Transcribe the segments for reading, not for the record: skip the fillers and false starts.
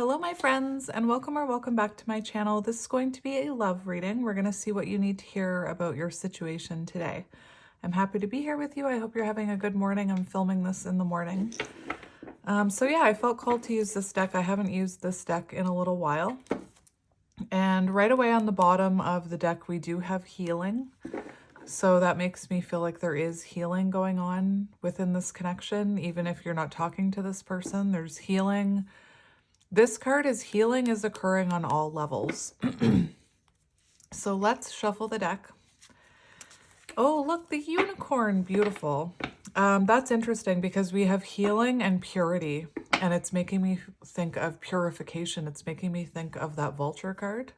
Hello, my friends, and welcome or welcome back to my channel. This is going to be a love reading. We're going to see what you need to hear about your situation today. I'm happy to be here with you. I hope you're having a good morning. I'm filming this in the morning. So yeah, I felt called to use this deck. I haven't used this deck in a little while. And right away on the bottom of the deck, we do have healing. So that makes me feel like there is healing going on within this connection. Even if you're not talking to this person, there's healing. This card is healing is occurring on all levels. So let's shuffle the deck. Oh, look, the unicorn. Beautiful. That's interesting because we have healing and purity, and it's making me think of purification. It's making me think of that vulture card.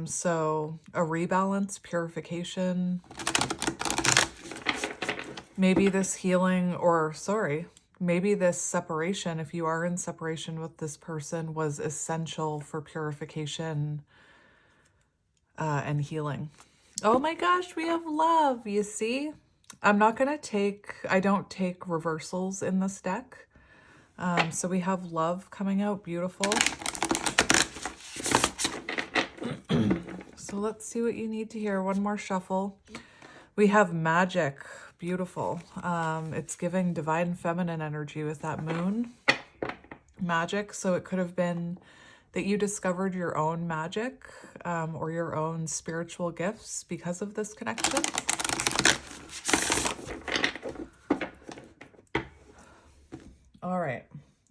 So a rebalance, purification. Maybe this healing, or sorry, maybe this separation, if you are in separation with this person, was essential for purification and healing. Oh my gosh, we have love, you see? I don't take reversals in this deck. So we have love coming out, beautiful. So let's see what you need to hear. One more shuffle. We have magic, beautiful. It's giving divine feminine energy with that moon. Magic, so it could have been that you discovered your own magic or your own spiritual gifts because of this connection. All right.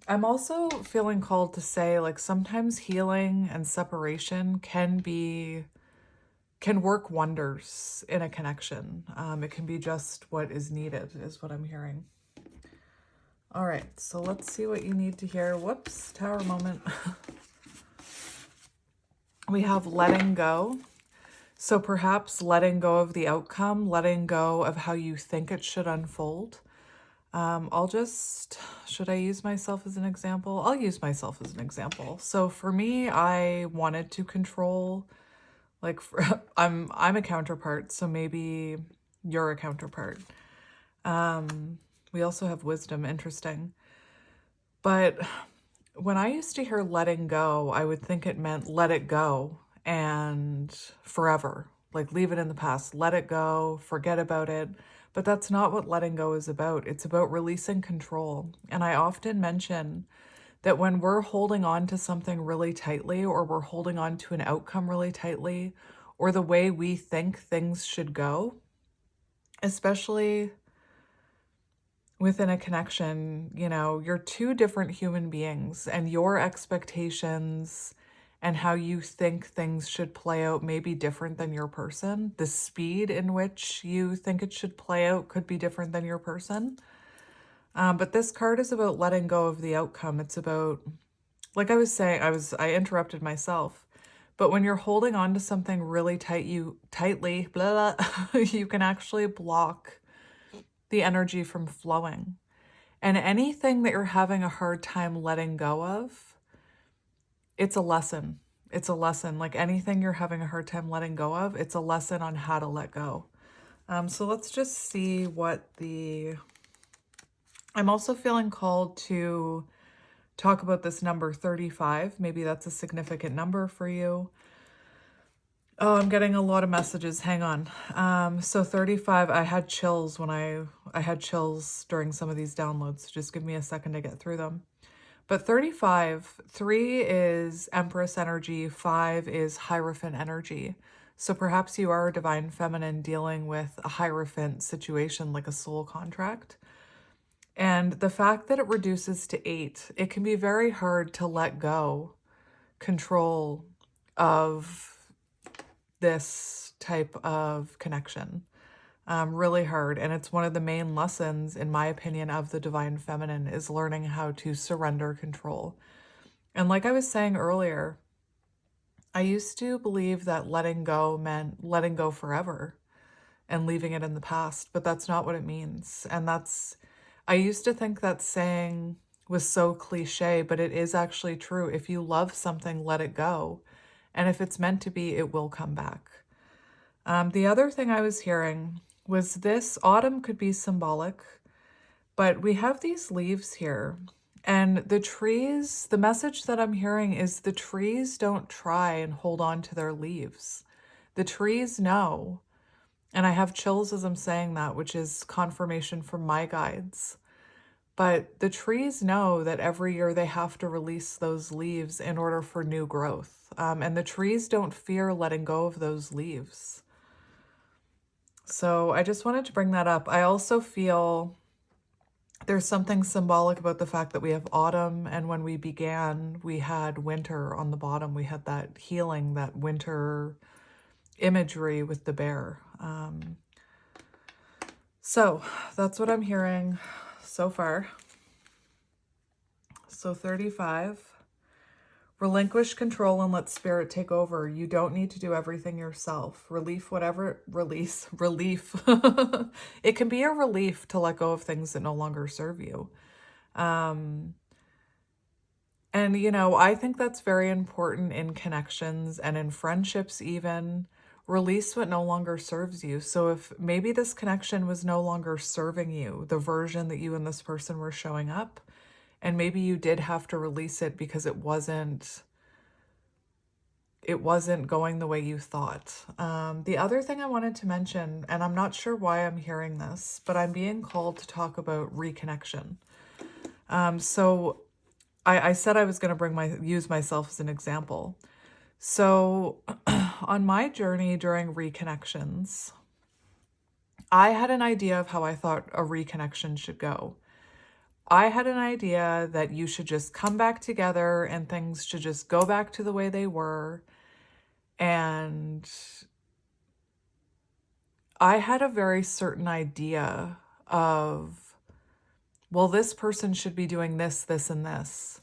I'm also feeling called to say, like, sometimes healing and separation can work wonders in a connection. It can be just what is needed, is what I'm hearing. All right, so let's see what you need to hear. Whoops, tower moment. We have letting go. So perhaps letting go of the outcome, letting go of how you think it should unfold. Should I use myself as an example? I'll use myself as an example. So for me, I wanted to control, like, I'm a counterpart, so maybe you're a counterpart. We also have wisdom, interesting. But when I used to hear letting go, I would think it meant let it go and forever, like leave it in the past, let it go, forget about it. But that's not what letting go is about. It's about releasing control. And I often mention that when we're holding on to something really tightly, or we're holding on to an outcome really tightly, or the way we think things should go, especially within a connection, you know, you're two different human beings, and your expectations and how you think things should play out may be different than your person. The speed in which you think it should play out could be different than your person. But this card is about letting go of the outcome. It's about, like I was saying, I interrupted myself. But when you're holding on to something really tightly, blah, blah, you can actually block the energy from flowing. And anything that you're having a hard time letting go of, it's a lesson. It's a lesson. Like anything you're having a hard time letting go of, it's a lesson on how to let go. So let's just see I'm also feeling called to talk about this number 35. Maybe that's a significant number for you. Oh, I'm getting a lot of messages. Hang on. So 35, I had chills when I had chills during some of these downloads. Just give me a second to get through them. But 35, 3 is Empress energy, 5 is Hierophant energy. So perhaps you are a divine feminine dealing with a Hierophant situation, like a soul contract. And the fact that it reduces to 8, it can be very hard to let go control of this type of connection. Really hard. And it's one of the main lessons, in my opinion, of the divine feminine, is learning how to surrender control. And like I was saying earlier, I used to believe that letting go meant letting go forever and leaving it in the past, but that's not what it means. And I used to think that saying was so cliche, but it is actually true. If you love something, let it go. And if it's meant to be, it will come back. The other thing I was hearing was this autumn could be symbolic, but we have these leaves here, And the trees, the message that I'm hearing is the trees don't try and hold on to their leaves. The trees know, and I have chills as I'm saying that, which is confirmation from my guides. But the trees know that every year they have to release those leaves in order for new growth. And the trees don't fear letting go of those leaves. So I just wanted to bring that up. I also feel there's something symbolic about the fact that we have autumn, and when we began, we had winter on the bottom. We had that healing, that winter imagery with the bear. So that's what I'm hearing so far. So 35, relinquish control and let spirit take over. You don't need to do everything yourself. Relief. It can be a relief to let go of things that no longer serve you. And, I think that's very important in connections and in friendships even. Release what no longer serves you. So if maybe this connection was no longer serving you, the version that you and this person were showing up, and maybe you did have to release it because it wasn't going the way you thought. The other thing I wanted to mention, and I'm not sure why I'm hearing this, but I'm being called to talk about reconnection. So I said I was going to use myself as an example. So on my journey during reconnections, I had an idea of how I thought a reconnection should go. I had an idea that you should just come back together and things should just go back to the way they were. And I had a very certain idea of, well, this person should be doing this, this, and this.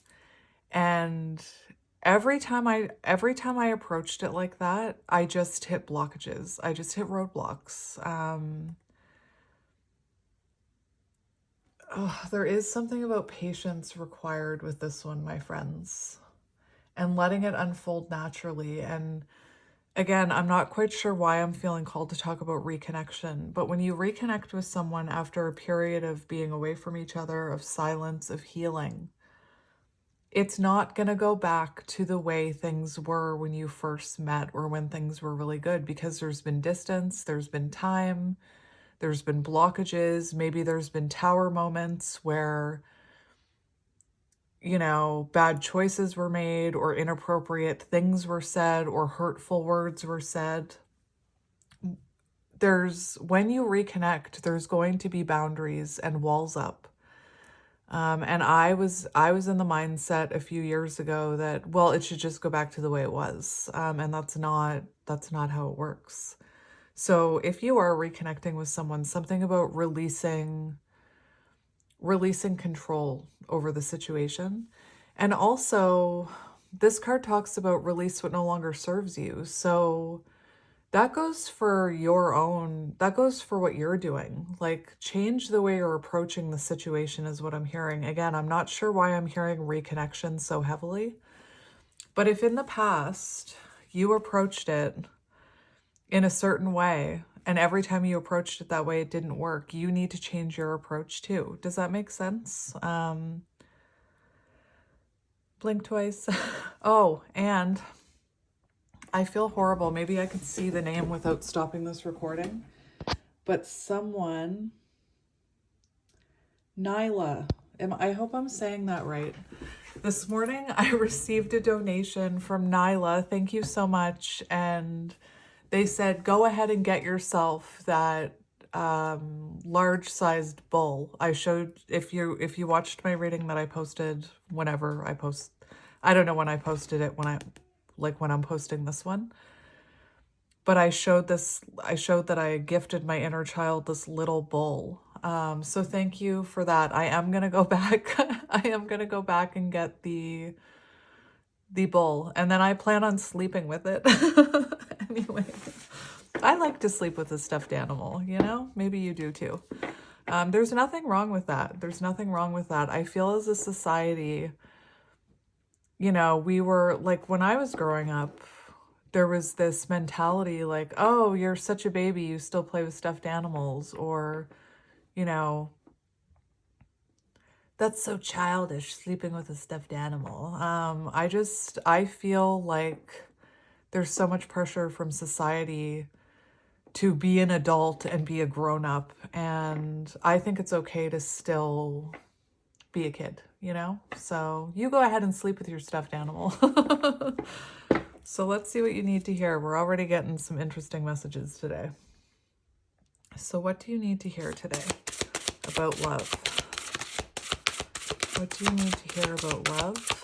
And every time I approached it like that, I just hit blockages. I just hit roadblocks. There is something about patience required with this one, my friends, and letting it unfold naturally. And again, I'm not quite sure why I'm feeling called to talk about reconnection, but when you reconnect with someone after a period of being away from each other, of silence, of healing, it's not going to go back to the way things were when you first met or when things were really good, because there's been distance, there's been time, there's been blockages. Maybe there's been tower moments where, bad choices were made or inappropriate things were said or hurtful words were said. When you reconnect, there's going to be boundaries and walls up. And I was in the mindset a few years ago that, well, it should just go back to the way it was. And that's not how it works. So if you are reconnecting with someone, something about releasing control over the situation. And also, this card talks about release what no longer serves you. So that goes for what you're doing. Like, change the way you're approaching the situation is what I'm hearing. Again, I'm not sure why I'm hearing reconnection so heavily. But if in the past you approached it in a certain way, and every time you approached it that way, it didn't work, you need to change your approach too. Does that make sense? Blink twice. Oh, and I feel horrible. Maybe I could see the name without stopping this recording. But someone, Nyla, I hope I'm saying that right. This morning I received a donation from Nyla. Thank you so much. And they said, go ahead and get yourself that large-sized bull. I showed, if you watched my reading that I posted whenever I post, I don't know when I posted it, when I'm posting this one. But I showed that I gifted my inner child this little bull. So thank you for that. I am going to go back. I am going to go back and get the bull. And then I plan on sleeping with it. Anyway, I like to sleep with a stuffed animal, Maybe you do too. There's nothing wrong with that. There's nothing wrong with that. I feel as a society, we were like, when I was growing up, there was this mentality like, oh, you're such a baby, you still play with stuffed animals, or, That's so childish, sleeping with a stuffed animal. I feel like there's so much pressure from society to be an adult and be a grown up. And I think it's okay to still be a kid, you know? So you go ahead and sleep with your stuffed animal. So let's see what you need to hear. We're already getting some interesting messages today. So what do you need to hear today about love? What do you need to hear about love?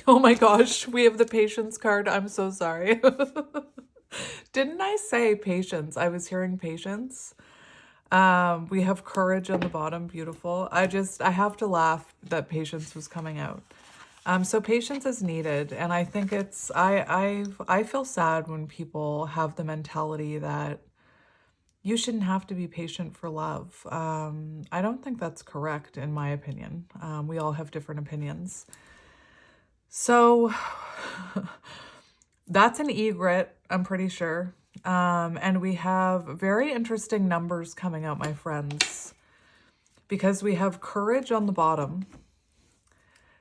Oh my gosh, we have the patience card. I'm so sorry. Didn't I say patience? I was hearing patience. We have courage on the bottom. Beautiful. I have to laugh that patience was coming out. So patience is needed. And I think I feel sad when people have the mentality that you shouldn't have to be patient for love. I don't think that's correct, in my opinion. We all have different opinions. So that's an egret, I'm pretty sure. And we have very interesting numbers coming out, my friends, because we have courage on the bottom.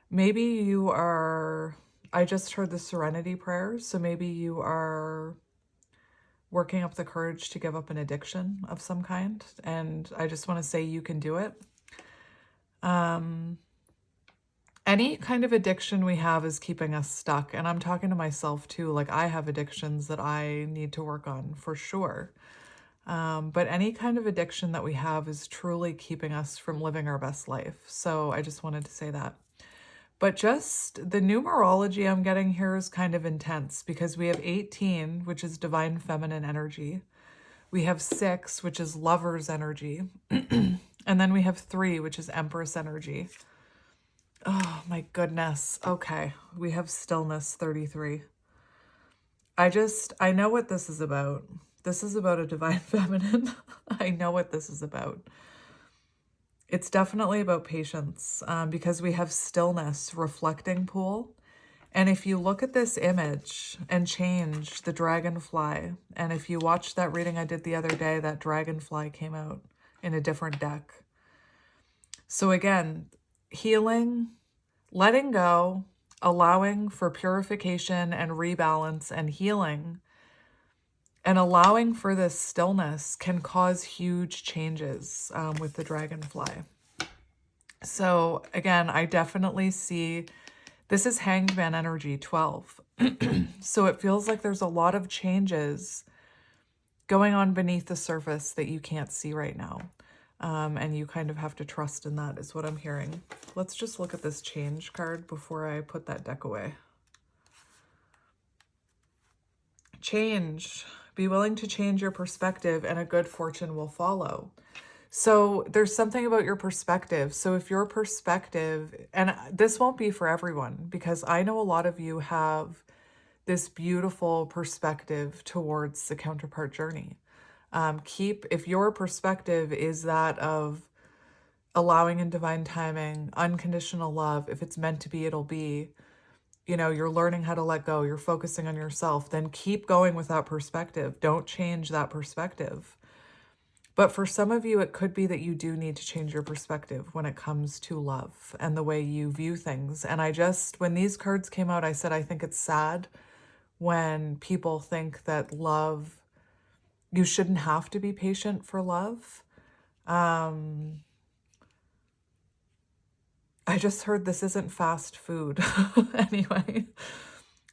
Maybe you are, I just heard the serenity prayer, so maybe you are working up the courage to give up an addiction of some kind. And I just want to say you can do it. Any kind of addiction we have is keeping us stuck. And I'm talking to myself too. Like, I have addictions that I need to work on for sure. But any kind of addiction that we have is truly keeping us from living our best life. So I just wanted to say that. But just the numerology I'm getting here is kind of intense because we have 18, which is divine feminine energy. We have 6, which is lover's energy. And then we have 3, which is empress energy. Oh my goodness. Okay. We have stillness 33. I know what this is about. This is about a divine feminine. I know what this is about. It's definitely about patience because we have stillness reflecting pool. And if you look at this image and change the dragonfly, and if you watch that reading I did the other day, that dragonfly came out in a different deck. So again, healing, letting go, allowing for purification and rebalance and healing, and allowing for this stillness can cause huge changes with the dragonfly. So again, I definitely see this is Hanged Man energy 12. So it feels like there's a lot of changes going on beneath the surface that you can't see right now. And you kind of have to trust in that is what I'm hearing. Let's just look at this change card before I put that deck away. Change. Be willing to change your perspective and a good fortune will follow. So there's something about your perspective. So if your perspective, and this won't be for everyone, because I know a lot of you have this beautiful perspective towards the counterpart journey. If your perspective is that of allowing in divine timing, unconditional love, if it's meant to be, it'll be, you know, you're learning how to let go, you're focusing on yourself, then keep going with that perspective. Don't change that perspective. But for some of you, it could be that you do need to change your perspective when it comes to love and the way you view things. And when these cards came out, I said, I think it's sad when people think that love, you shouldn't have to be patient for love. I just heard this isn't fast food. Anyway,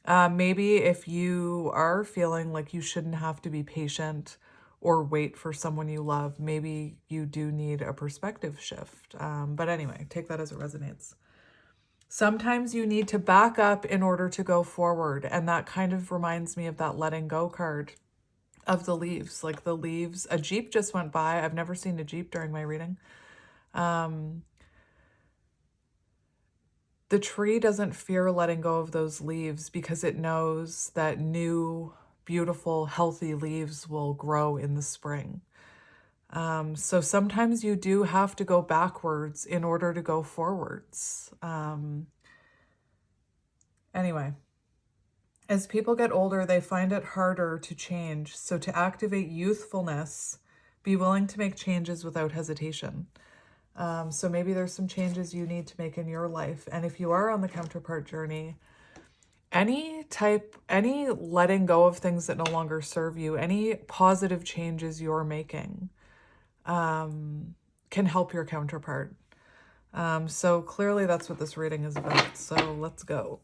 maybe if you are feeling like you shouldn't have to be patient or wait for someone you love, maybe you do need a perspective shift. But anyway, take that as it resonates. Sometimes you need to back up in order to go forward. And that kind of reminds me of that letting go card of the leaves. Like the leaves, a Jeep just went by. I've never seen a Jeep during my reading. The tree doesn't fear letting go of those leaves because it knows that new, beautiful, healthy leaves will grow in the spring. So sometimes you do have to go backwards in order to go forwards. Anyway, As people get older, they find it harder to change. So to activate youthfulness, be willing to make changes without hesitation. So maybe there's some changes you need to make in your life. And if you are on the counterpart journey, any letting go of things that no longer serve you, any positive changes you're making, can help your counterpart. So clearly that's what this reading is about. So let's go.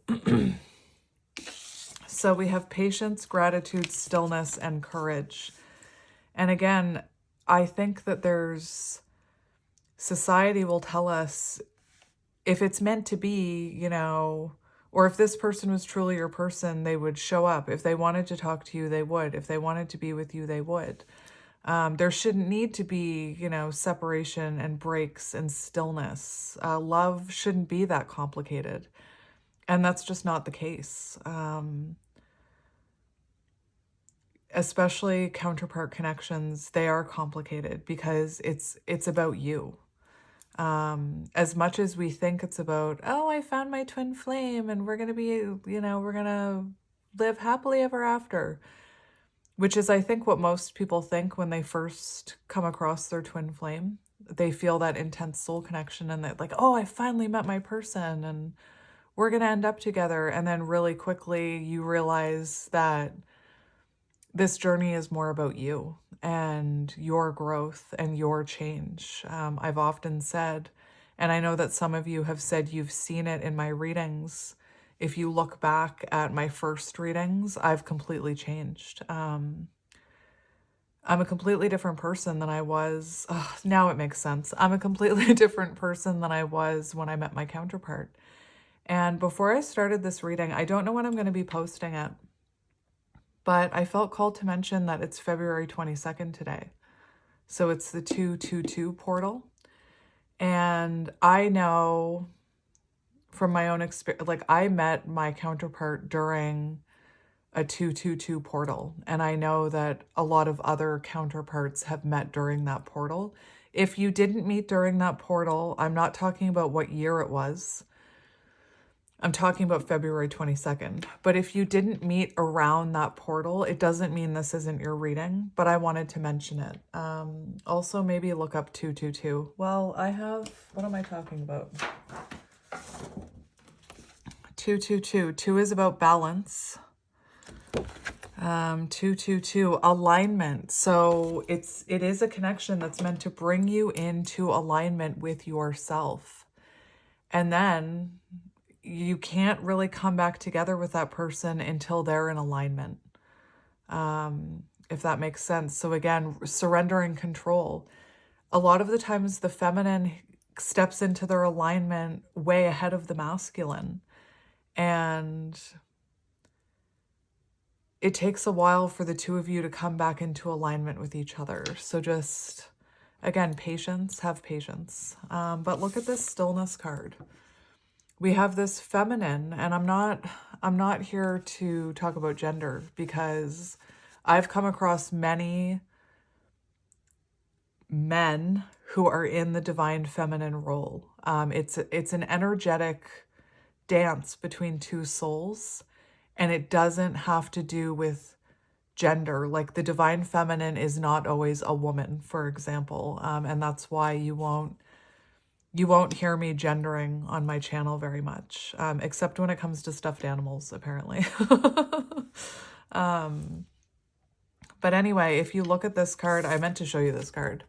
So we have patience, gratitude, stillness, and courage. And again, I think that society will tell us if it's meant to be, or if this person was truly your person, they would show up. If they wanted to talk to you, they would. If they wanted to be with you, they would. There shouldn't need to be, separation and breaks and stillness. Love shouldn't be that complicated. And that's just not the case. Especially counterpart connections, they are complicated because it's about you. As much as we think it's about, oh, I found my twin flame and we're going to be, we're going to live happily ever after, which is, I think, what most people think when they first come across their twin flame. They feel that intense soul connection and they're like, oh, I finally met my person and we're going to end up together. And then really quickly you realize that this journey is more about you and your growth and your change. I've often said, and I know that some of you have said you've seen it in my readings. If you look back at my first readings, I've completely changed. I'm a completely different person than I was. Now it makes sense. I'm a completely different person than I was when I met my counterpart. And before I started this reading, I don't know when I'm going to be posting it, but I felt called to mention that it's February 22nd today. So it's the 222 portal. And I know from my own experience, like I met my counterpart during a 222 portal. And I know that a lot of other counterparts have met during that portal. If you didn't meet during that portal, I'm not talking about what year it was. I'm talking about February 22nd. But if you didn't meet around that portal, it doesn't mean this isn't your reading, but I wanted to mention it. Also, maybe look up 222. Well, what am I talking about? 222. 2 is about balance. 222, alignment. So it is a connection that's meant to bring you into alignment with yourself. And then you can't really come back together with that person until they're in alignment, if that makes sense. So again, surrendering control. A lot of the times the feminine steps into their alignment way ahead of the masculine. And it takes a while for the two of you to come back into alignment with each other. So just, again, patience, have patience. But look at this stillness card. We have this feminine, and I'm not here to talk about gender because I've come across many men who are in the divine feminine role. It's an energetic dance between two souls, and it doesn't have to do with gender. Like the divine feminine is not always a woman, for example, and that's why you won't hear me gendering on my channel very much, except when it comes to stuffed animals, apparently. But anyway, if you look at this card, I meant to show you this card.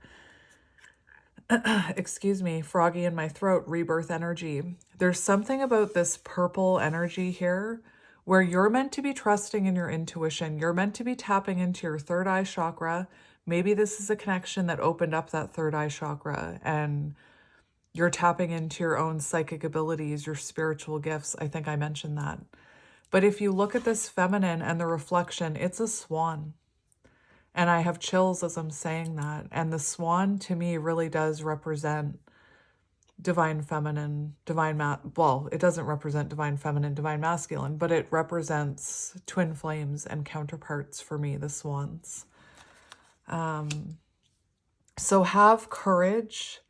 Excuse me, froggy in my throat, rebirth energy. There's something about this purple energy here where you're meant to be trusting in your intuition. You're meant to be tapping into your third eye chakra. Maybe this is a connection that opened up that third eye chakra and you're tapping into your own psychic abilities, your spiritual gifts. I think I mentioned that. But if you look at this feminine and the reflection, it's a swan. And I have chills as I'm saying that. And the swan to me really does represent divine feminine, well, it doesn't represent divine feminine, divine masculine, but it represents twin flames and counterparts for me, the swans. So have courage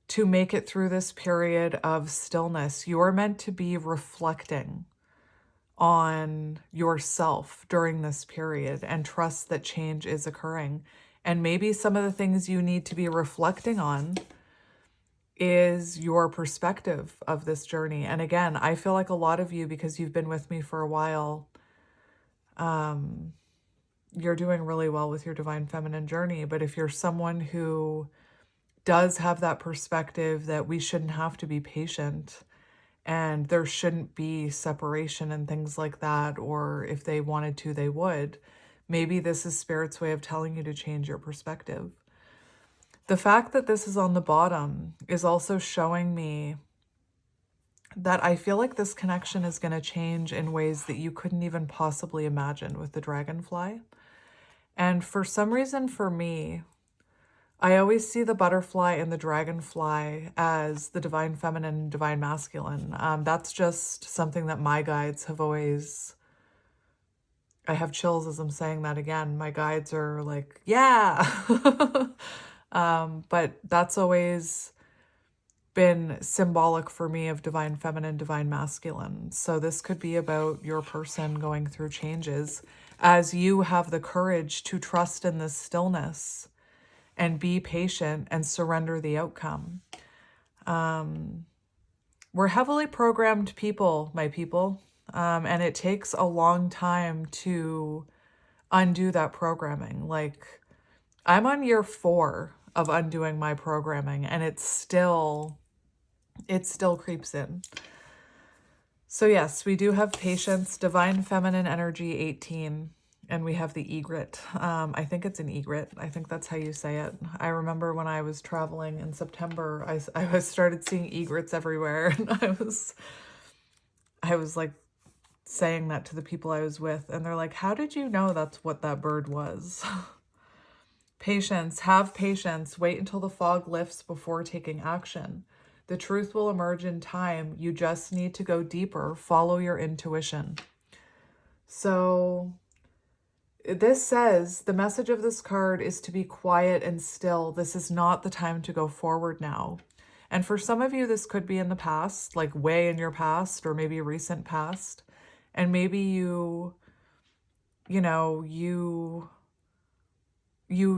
to make it through this period of stillness. You're meant to be reflecting on yourself during this period and trust that change is occurring. And maybe some of the things you need to be reflecting on is your perspective of this journey. And again, I feel like a lot of you, because you've been with me for a while, you're doing really well with your divine feminine journey. But if you're someone who does have that perspective that we shouldn't have to be patient and there shouldn't be separation and things like that, or if they wanted to, they would, maybe this is Spirit's way of telling you to change your perspective. The fact that this is on the bottom is also showing me that I feel like this connection is going to change in ways that you couldn't even possibly imagine with the dragonfly. And for some reason, for me, I always see the butterfly and the dragonfly as the divine feminine and divine masculine. That's just something that my guides have always... I have chills as I'm saying that again. My guides are like, yeah. But that's always been symbolic for me of divine feminine, divine masculine. So this could be about your person going through changes as you have the courage to trust in this stillness and be patient and surrender the outcome. We're heavily programmed people, my people, and it takes a long time to undo that programming. Like, I'm on year 4 of undoing my programming, and it still creeps in. So yes, we do have patience, divine feminine energy 18, and we have the egret. I think it's an egret. I think that's how you say it. I remember when I was traveling in September, I started seeing egrets everywhere, and I was like saying that to the people I was with, and they're like, how did you know that's what that bird was? Patience, have patience, wait until the fog lifts before taking action. The truth will emerge in time. You just need to go deeper, follow your intuition. So this says, the message of this card is to be quiet and still. This is not the time to go forward now. And for some of you, this could be in the past, like way in your past, or maybe recent past. And maybe you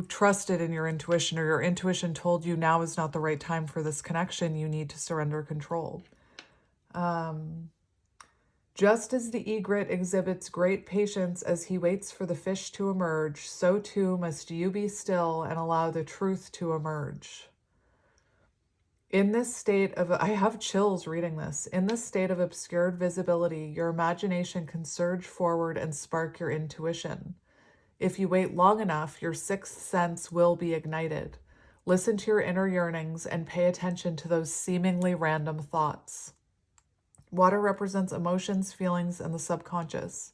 trusted in your intuition, or your intuition told you now is not the right time for this connection. You need to surrender control. Just as the egret exhibits great patience as he waits for the fish to emerge, so too must you be still and allow the truth to emerge. In this state of, I have chills reading this, in this state of obscured visibility, your imagination can surge forward and spark your intuition. If you wait long enough, your sixth sense will be ignited. Listen to your inner yearnings and pay attention to those seemingly random thoughts. Water represents emotions, feelings, and the subconscious.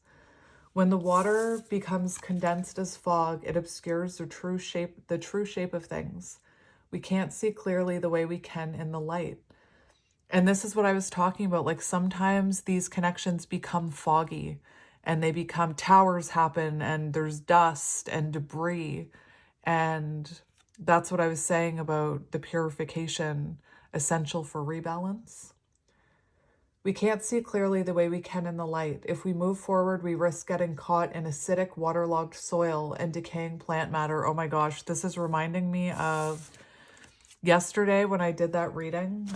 When the water becomes condensed as fog, it obscures the true shape of things. We can't see clearly the way we can in the light. And this is what I was talking about. Like, sometimes these connections become foggy and they become, towers happen and there's dust and debris. And that's what I was saying about the purification essential for rebalance. We can't see clearly the way we can in the light. If we move forward, we risk getting caught in acidic, waterlogged soil and decaying plant matter. Oh my gosh, this is reminding me of yesterday when I did that reading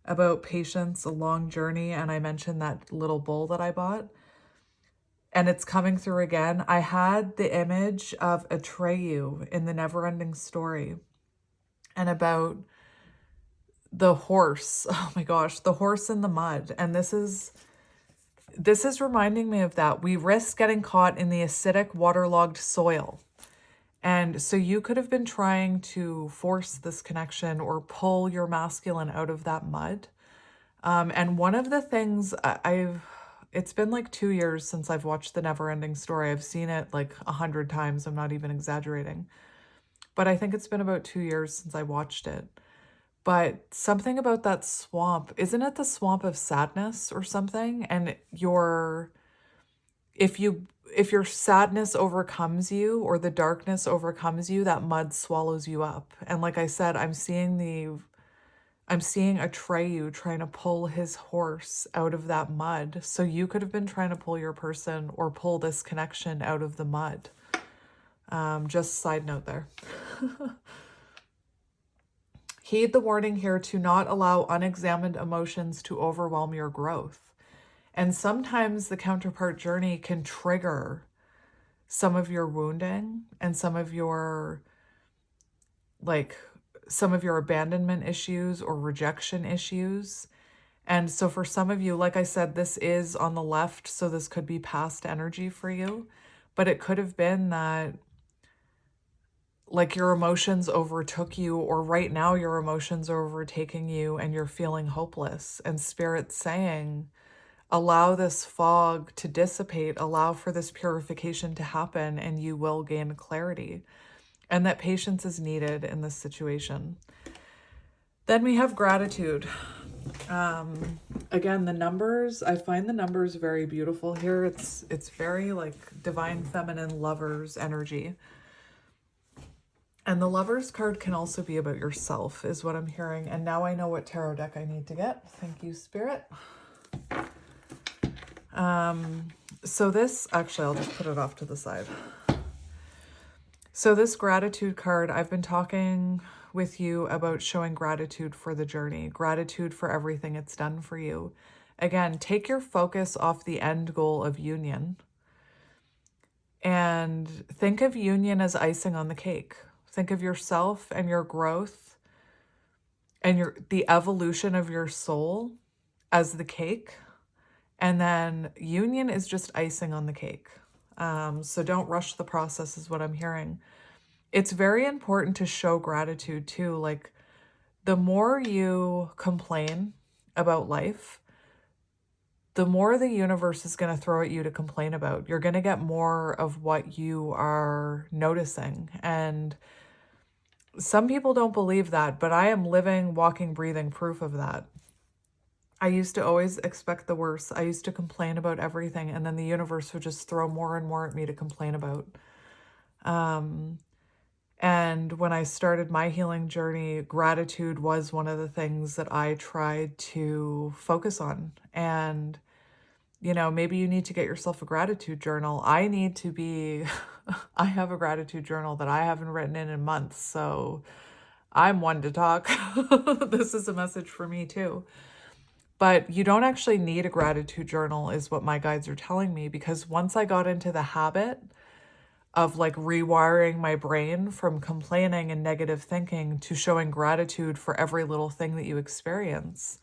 about patience, a long journey, and I mentioned that little bowl that I bought. And it's coming through again. I had the image of Atreyu in the Neverending Story and about the horse. Oh my gosh, the horse in the mud. And this is reminding me of that. We risk getting caught in the acidic, waterlogged soil. And so you could have been trying to force this connection or pull your masculine out of that mud. And one of the things it's been like 2 years since I've watched the Neverending Story. I've seen it like 100 times. I'm not even exaggerating. But I think it's been about 2 years since I watched it. But something about that swamp, isn't it the swamp of sadness or something? And if your sadness overcomes you or the darkness overcomes you, that mud swallows you up. And like I said, I'm seeing I'm seeing Atreyu trying to pull his horse out of that mud. So you could have been trying to pull your person or pull this connection out of the mud. Just side note there. Heed the warning here to not allow unexamined emotions to overwhelm your growth. And sometimes the counterpart journey can trigger some of your wounding and some of your abandonment issues or rejection issues. And so for some of you, like I said, this is on the left, so this could be past energy for you, but it could have been that like your emotions overtook you, or right now your emotions are overtaking you and you're feeling hopeless, and Spirit's saying, allow this fog to dissipate, allow for this purification to happen, and you will gain clarity. And that patience is needed in this situation. Then we have gratitude. Again, the numbers, I find the numbers very beautiful here. It's very like divine feminine lovers energy. And the Lovers card can also be about yourself, is what I'm hearing. And now I know what tarot deck I need to get. Thank you, Spirit. So this, actually, I'll just put it off to the side. So this gratitude card, I've been talking with you about showing gratitude for the journey, gratitude for everything it's done for you. Again, take your focus off the end goal of union and think of union as icing on the cake. Think of yourself and your growth and the evolution of your soul as the cake. And then union is just icing on the cake. So don't rush the process is what I'm hearing. It's very important to show gratitude too. Like the more you complain about life, the more the universe is going to throw at you to complain about. You're going to get more of what you are noticing. And some people don't believe that, but I am living, walking, breathing proof of that. I used to always expect the worst. I used to complain about everything, and then the universe would just throw more and more at me to complain about. And when I started my healing journey, gratitude was one of the things that I tried to focus on. And, you know, maybe you need to get yourself a gratitude journal. I have a gratitude journal that I haven't written in months. So I'm one to talk. This is a message for me too. But you don't actually need a gratitude journal is what my guides are telling me, because once I got into the habit of like rewiring my brain from complaining and negative thinking to showing gratitude for every little thing that you experience.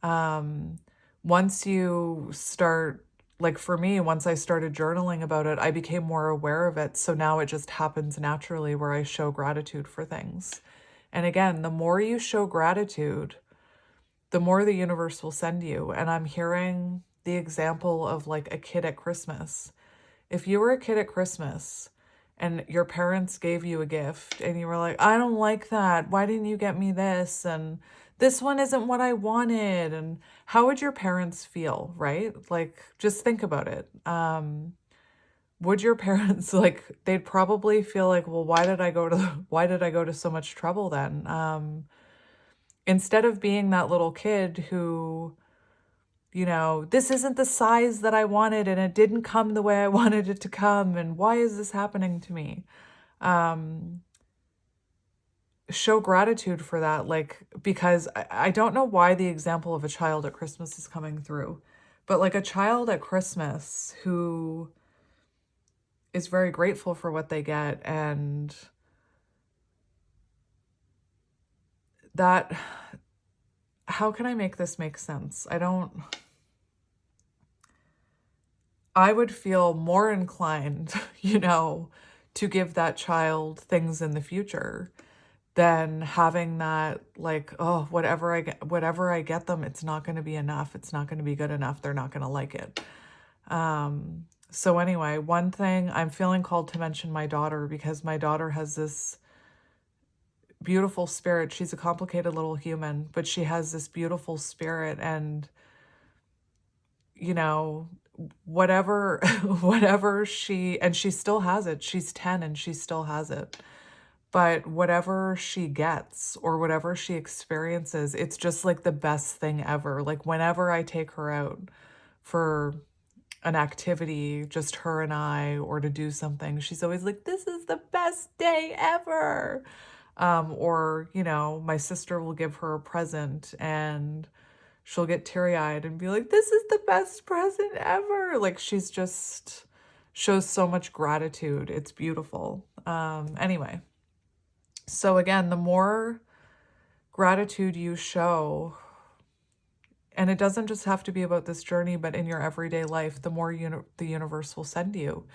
Once you start, like for me, once I started journaling about it, I became more aware of it. So now it just happens naturally where I show gratitude for things. And again, the more you show gratitude, the more the universe will send you. And I'm hearing the example of like a kid at Christmas. If you were a kid at Christmas and your parents gave you a gift and you were like, I don't like that. Why didn't you get me this? And this one isn't what I wanted. And how would your parents feel, right? Like, just think about it. Would your parents like, they'd probably feel like, well, why did I go to so much trouble then? Instead of being that little kid who, you know, this isn't the size that I wanted and it didn't come the way I wanted it to come. And why is this happening to me? Show gratitude for that. Like, because I don't know why the example of a child at Christmas is coming through, but like a child at Christmas who is very grateful for what they get, and that, how can I make this make sense? I would feel more inclined, you know, to give that child things in the future than having that like, oh, whatever I get them, it's not going to be enough. It's not going to be good enough. They're not going to like it. So anyway, one thing I'm feeling called to mention my daughter, because my daughter has this beautiful spirit. She's a complicated little human, but she has this beautiful spirit, and you know, whatever she still has it. She's 10 and she still has it. But whatever she gets or whatever she experiences, it's just like the best thing ever. Like whenever I take her out for an activity, just her and I, or to do something, she's always like, this is the best day ever. Or, you know, my sister will give her a present and she'll get teary-eyed and be like, this is the best present ever. Like she's just shows so much gratitude. It's beautiful. Anyway, so again, the more gratitude you show, and it doesn't just have to be about this journey, but in your everyday life, the more the universe will send you.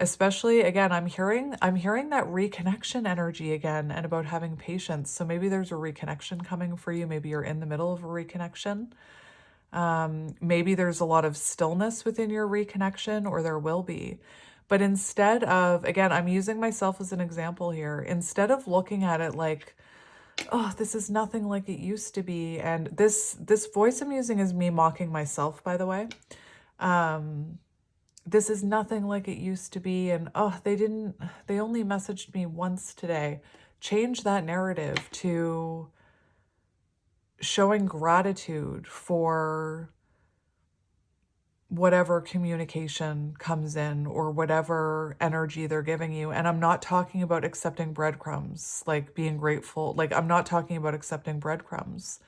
Especially, again, I'm hearing that reconnection energy again, and about having patience. So maybe there's a reconnection coming for you. Maybe you're in the middle of a reconnection. Maybe there's a lot of stillness within your reconnection, or there will be. But instead of, again, I'm using myself as an example here, instead of looking at it like, oh, this is nothing like it used to be. And this voice I'm using is me mocking myself, by the way. This is nothing like it used to be. And oh, they only messaged me once today. Change that narrative to showing gratitude for whatever communication comes in or whatever energy they're giving you. And I'm not talking about accepting breadcrumbs, like being grateful. Like I'm not talking about accepting breadcrumbs.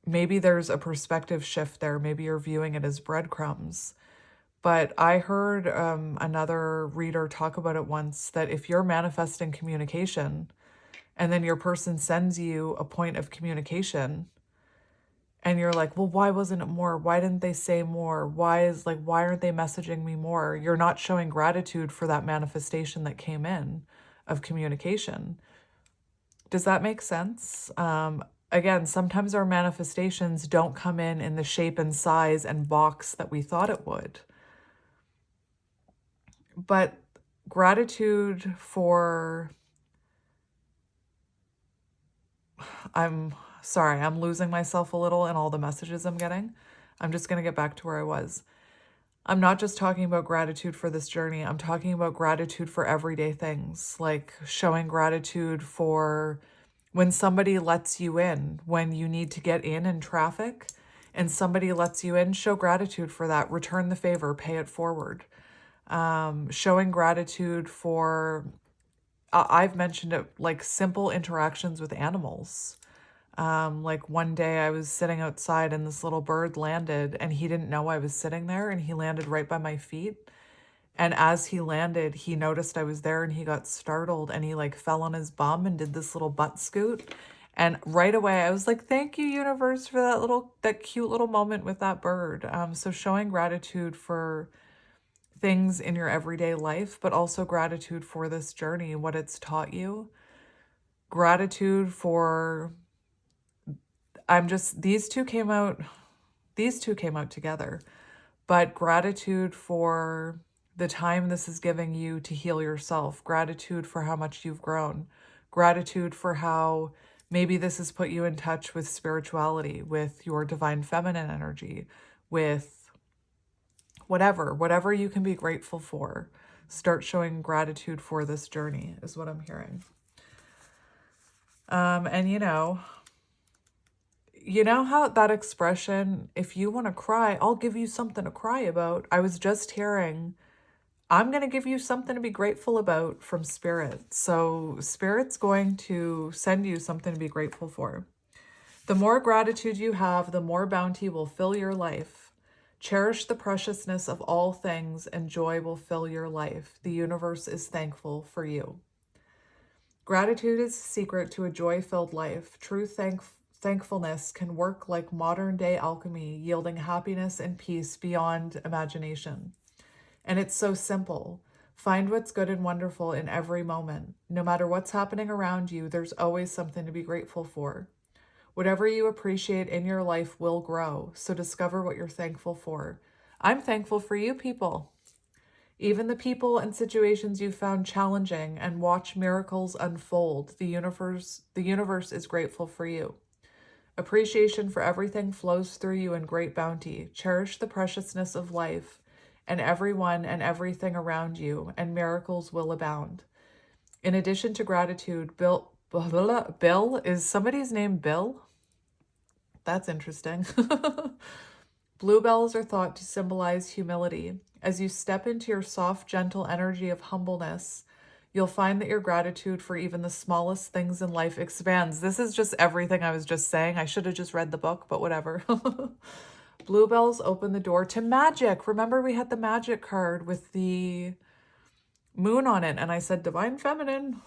Maybe there's a perspective shift there. Maybe you're viewing it as breadcrumbs. But I heard another reader talk about it once, that if you're manifesting communication and then your person sends you a point of communication, and you're like, well, why wasn't it more? Why didn't they say more? Why aren't they messaging me more? You're not showing gratitude for that manifestation that came in of communication. Does that make sense? Again, sometimes our manifestations don't come in the shape and size and box that we thought it would. But gratitude for, I'm sorry, I'm losing myself a little in all the messages I'm getting. I'm just going to get back to where I was. I'm not just talking about gratitude for this journey. I'm talking about gratitude for everyday things, like showing gratitude for when somebody lets you in, when you need to get in traffic and somebody lets you in, show gratitude for that. Return the favor, pay it forward. Showing gratitude for, I've mentioned it, like simple interactions with animals. Like one day I was sitting outside and this little bird landed and he didn't know I was sitting there, and he landed right by my feet. And as he landed, he noticed I was there and he got startled and he like fell on his bum and did this little butt scoot. And right away I was like, thank you, universe, for that cute little moment with that bird. So showing gratitude for things in your everyday life, but also gratitude for this journey, what it's taught you. Gratitude for, these two came out together, but gratitude for the time this is giving you to heal yourself, gratitude for how much you've grown, gratitude for how maybe this has put you in touch with spirituality, with your divine feminine energy, with whatever you can be grateful for. Start showing gratitude for this journey is what I'm hearing. And you know how that expression, if you want to cry, I'll give you something to cry about. I was just hearing, I'm going to give you something to be grateful about from Spirit. So Spirit's going to send you something to be grateful for. The more gratitude you have, the more bounty will fill your life. Cherish the preciousness of all things, and joy will fill your life. The universe is thankful for you. Gratitude is the secret to a joy-filled life. True thankfulness can work like modern-day alchemy, yielding happiness and peace beyond imagination. And it's so simple. Find what's good and wonderful in every moment. No matter what's happening around you, there's always something to be grateful for. Whatever you appreciate in your life will grow, so discover what you're thankful for. I'm thankful for you people. Even the people and situations you found challenging, and watch miracles unfold. The universe is grateful for you. Appreciation for everything flows through you in great bounty. Cherish the preciousness of life and everyone and everything around you, and miracles will abound. In addition to gratitude, Bill, is somebody's name Bill? That's interesting. Bluebells are thought to symbolize humility. As you step into your soft, gentle energy of humbleness, you'll find that your gratitude for even the smallest things in life expands. This is just everything I was just saying. I should have just read the book, but whatever. Bluebells open the door to magic. Remember, we had the magic card with the moon on it, and I said divine feminine.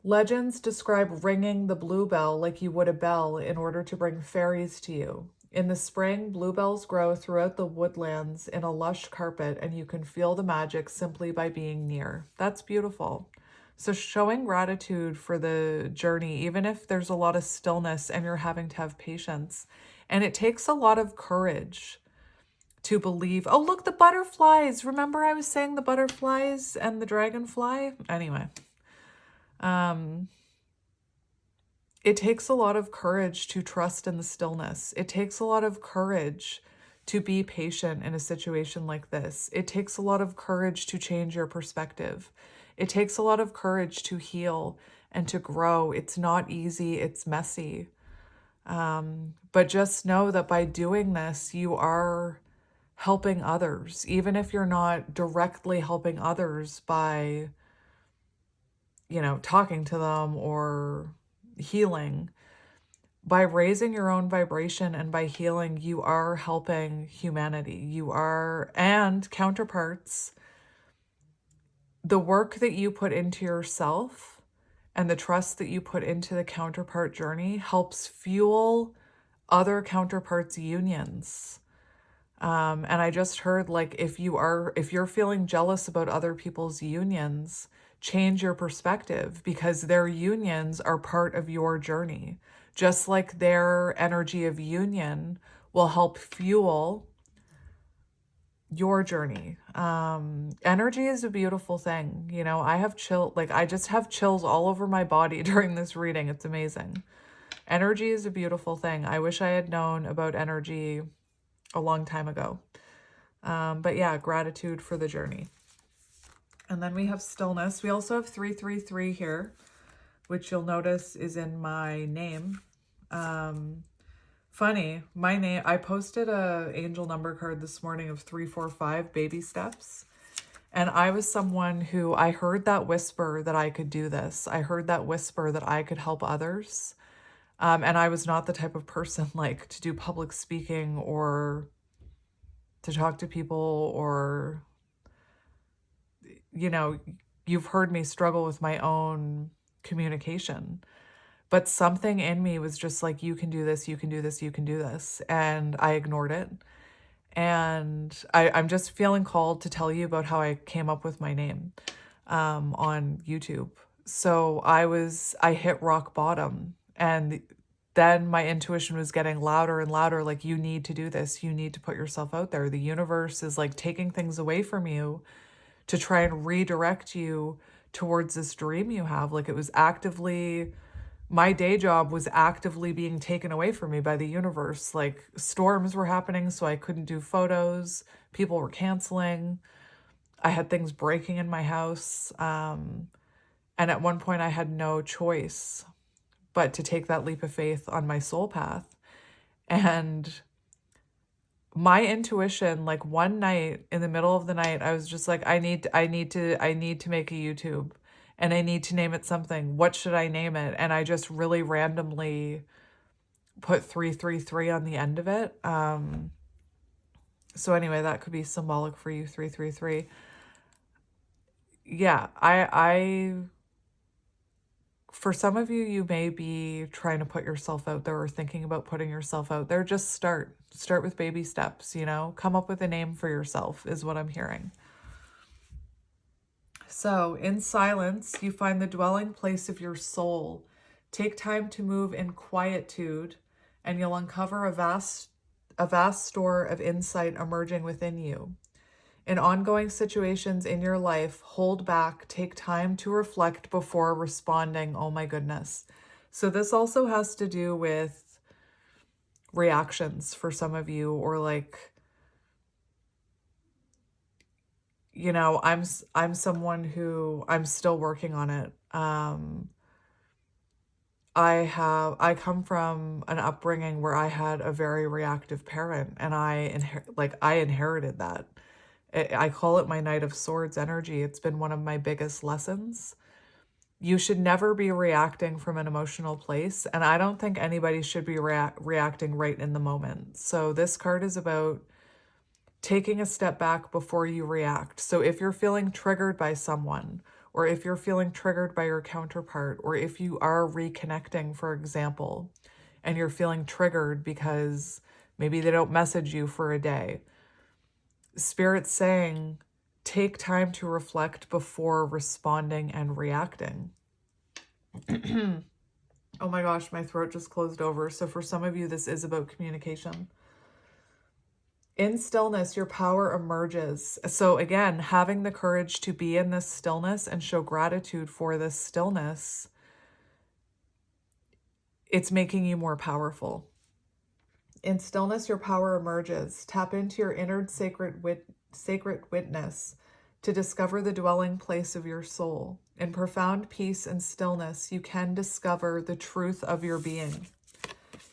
Legends describe ringing the bluebell like you would a bell in order to bring fairies to you. In the spring, bluebells grow throughout the woodlands in a lush carpet, and you can feel the magic simply by being near. That's beautiful. So showing gratitude for the journey, even if there's a lot of stillness and you're having to have patience. And it takes a lot of courage to believe, oh, look, the butterflies. Remember I was saying the butterflies and the dragonfly? Anyway. It takes a lot of courage to trust in the stillness. It takes a lot of courage to be patient in a situation like this. It takes a lot of courage to change your perspective. It takes a lot of courage to heal and to grow. It's not easy. It's messy. But just know that by doing this, you are helping others, even if you're not directly helping others by talking to them or healing. By raising your own vibration and by healing, you are helping humanity. You are, and counterparts, the work that you put into yourself and the trust that you put into the counterpart journey helps fuel other counterparts' unions. And I just heard, like, if you're feeling jealous about other people's unions, change your perspective, because their unions are part of your journey. Just like their energy of union will help fuel your journey. Energy is a beautiful thing. I have I just have chills all over my body during this reading. It's amazing. Energy is a beautiful thing. I wish I had known about energy a long time ago. But yeah, gratitude for the journey. And then we have stillness. We also have 333 here, which you'll notice is in my name. Funny, my name, I posted a angel number card this morning of 345 baby steps. And I was someone who, I heard that whisper that I could do this. I heard that whisper that I could help others. And I was not the type of person like to do public speaking or to talk to people, or you've heard me struggle with my own communication, but something in me was just like, you can do this, you can do this, you can do this. And I ignored it. And I'm just feeling called to tell you about how I came up with my name on YouTube. So I hit rock bottom, and then my intuition was getting louder and louder. Like, you need to do this. You need to put yourself out there. The universe is like taking things away from you to try and redirect you towards this dream you have. Like, it was actively, my day job was actively being taken away from me by the universe. Like, storms were happening, so I couldn't do photos. People were canceling. I had things breaking in my house. And at one point I had no choice but to take that leap of faith on my soul path. And my intuition, like one night in the middle of the night, I was just like, I need to make a YouTube, and I need to name it something. What should I name it? And I just really randomly put 333 on the end of it. So anyway, that could be symbolic for you, 333. Yeah, I for some of you, you may be trying to put yourself out there or thinking about putting yourself out there. Just start with baby steps, come up with a name for yourself is what I'm hearing. So in silence, you find the dwelling place of your soul. Take time to move in quietude, and you'll uncover a vast store of insight emerging within you. In ongoing situations in your life, hold back, take time to reflect before responding. Oh my goodness. So this also has to do with reactions for some of you, or like you know, I'm someone who I'm still working on it. I come from an upbringing where I had a very reactive parent, and I inherited that. I call it my Knight of Swords energy. It's been one of my biggest lessons. You should never be reacting from an emotional place, and I don't think anybody should be reacting right in the moment. So this card is about taking a step back before you react. So if you're feeling triggered by someone, or if you're feeling triggered by your counterpart, or if you are reconnecting, for example, and you're feeling triggered because maybe they don't message you for a day, Spirit's saying, take time to reflect before responding and reacting. Oh my gosh, my throat just closed over. So for some of you, this is about communication. In stillness, your power emerges. So again, having the courage to be in this stillness and show gratitude for this stillness, it's making you more powerful. In stillness, your power emerges. Tap into your inner sacred witness to discover the dwelling place of your soul. In profound peace and stillness, you can discover the truth of your being.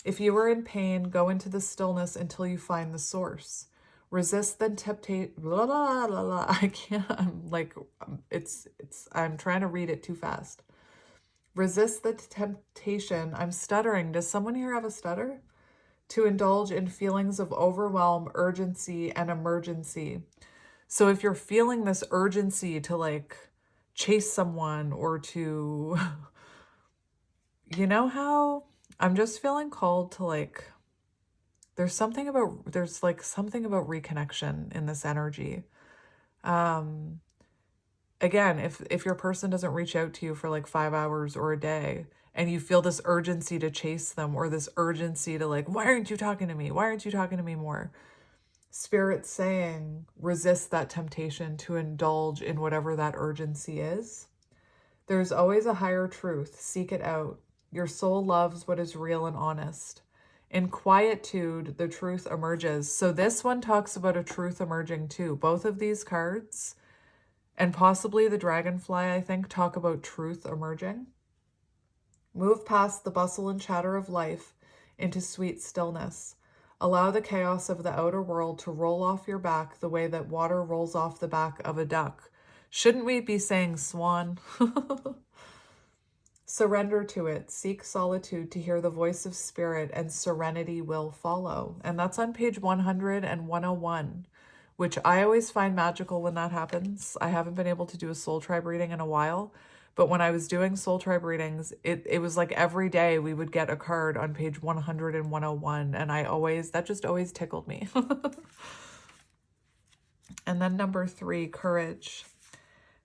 If you are in pain, go into the stillness until you find the source. Resist the temptation. Blah, blah, blah, blah. I can't. I'm trying to read it too fast. Resist the temptation. I'm stuttering. Does someone here have a stutter? To indulge in feelings of overwhelm, urgency, and emergency. So if you're feeling this urgency to like chase someone or to, you know how I'm just feeling called to like, there's something about reconnection in this energy. Again, if your person doesn't reach out to you for like 5 hours or a day, and you feel this urgency to chase them, or this urgency to like, why aren't you talking to me? Why aren't you talking to me more? Spirit's saying, resist that temptation to indulge in whatever that urgency is. There's always a higher truth. Seek it out. Your soul loves what is real and honest. In quietude, the truth emerges. So this one talks about a truth emerging too. Both of these cards, and possibly the dragonfly, I think, talk about truth emerging. Move past the bustle and chatter of life into sweet stillness. Allow the chaos of the outer world to roll off your back the way that water rolls off the back of a duck. Shouldn't we be saying swan? Surrender to it. Seek solitude to hear the voice of spirit, and serenity will follow. And that's on page 100 and 101, which I always find magical when that happens. I haven't been able to do a soul tribe reading in a while, but when I was doing soul tribe readings, it was like every day we would get a card on page 100 and 101, and that just always tickled me. And then number 3, courage.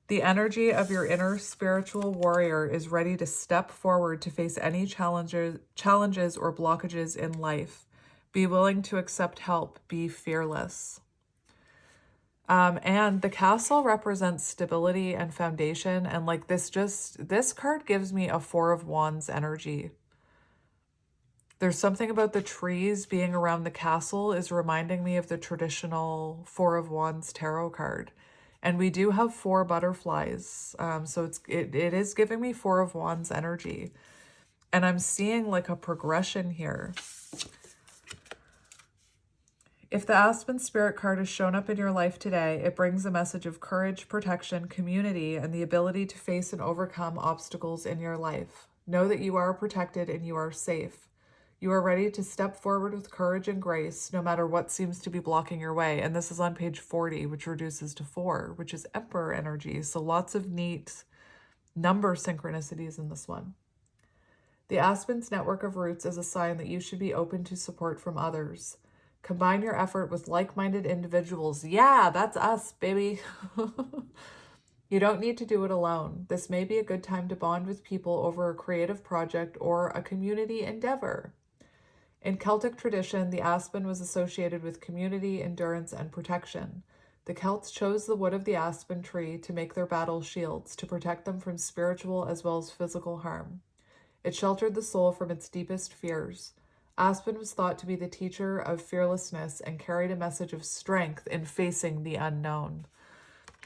The energy of your inner spiritual warrior is ready to step forward to face any challenges or blockages in life. Be willing to accept help. Be fearless. And the castle represents stability and foundation. And like this card gives me a 4 of Wands energy. There's something about the trees being around the castle is reminding me of the traditional 4 of Wands tarot card. And we do have 4 butterflies. So it is giving me 4 of Wands energy. And I'm seeing like a progression here. If the Aspen Spirit card has shown up in your life today, it brings a message of courage, protection, community, and the ability to face and overcome obstacles in your life. Know that you are protected and you are safe. You are ready to step forward with courage and grace, no matter what seems to be blocking your way. And this is on page 40, which reduces to 4, which is Emperor energy. So lots of neat number synchronicities in this one. The Aspen's network of roots is a sign that you should be open to support from others. Combine your effort with like-minded individuals. Yeah, that's us, baby. You don't need to do it alone. This may be a good time to bond with people over a creative project or a community endeavor. In Celtic tradition, the aspen was associated with community, endurance, and protection. The Celts chose the wood of the aspen tree to make their battle shields, to protect them from spiritual as well as physical harm. It sheltered the soul from its deepest fears. Aspen was thought to be the teacher of fearlessness and carried a message of strength in facing the unknown.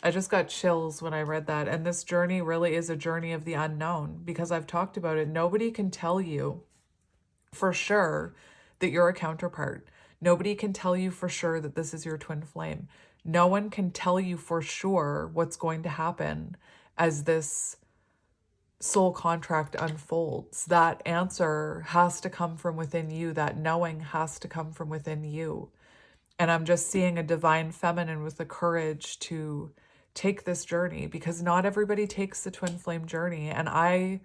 I just got chills when I read that. And this journey really is a journey of the unknown because I've talked about it. Nobody can tell you for sure that you're a counterpart. Nobody can tell you for sure that this is your twin flame. No one can tell you for sure what's going to happen as this soul contract unfolds. That answer has to come from within you. That knowing has to come from within you. And I'm just seeing a divine feminine with the courage to take this journey because not everybody takes the twin flame journey. And I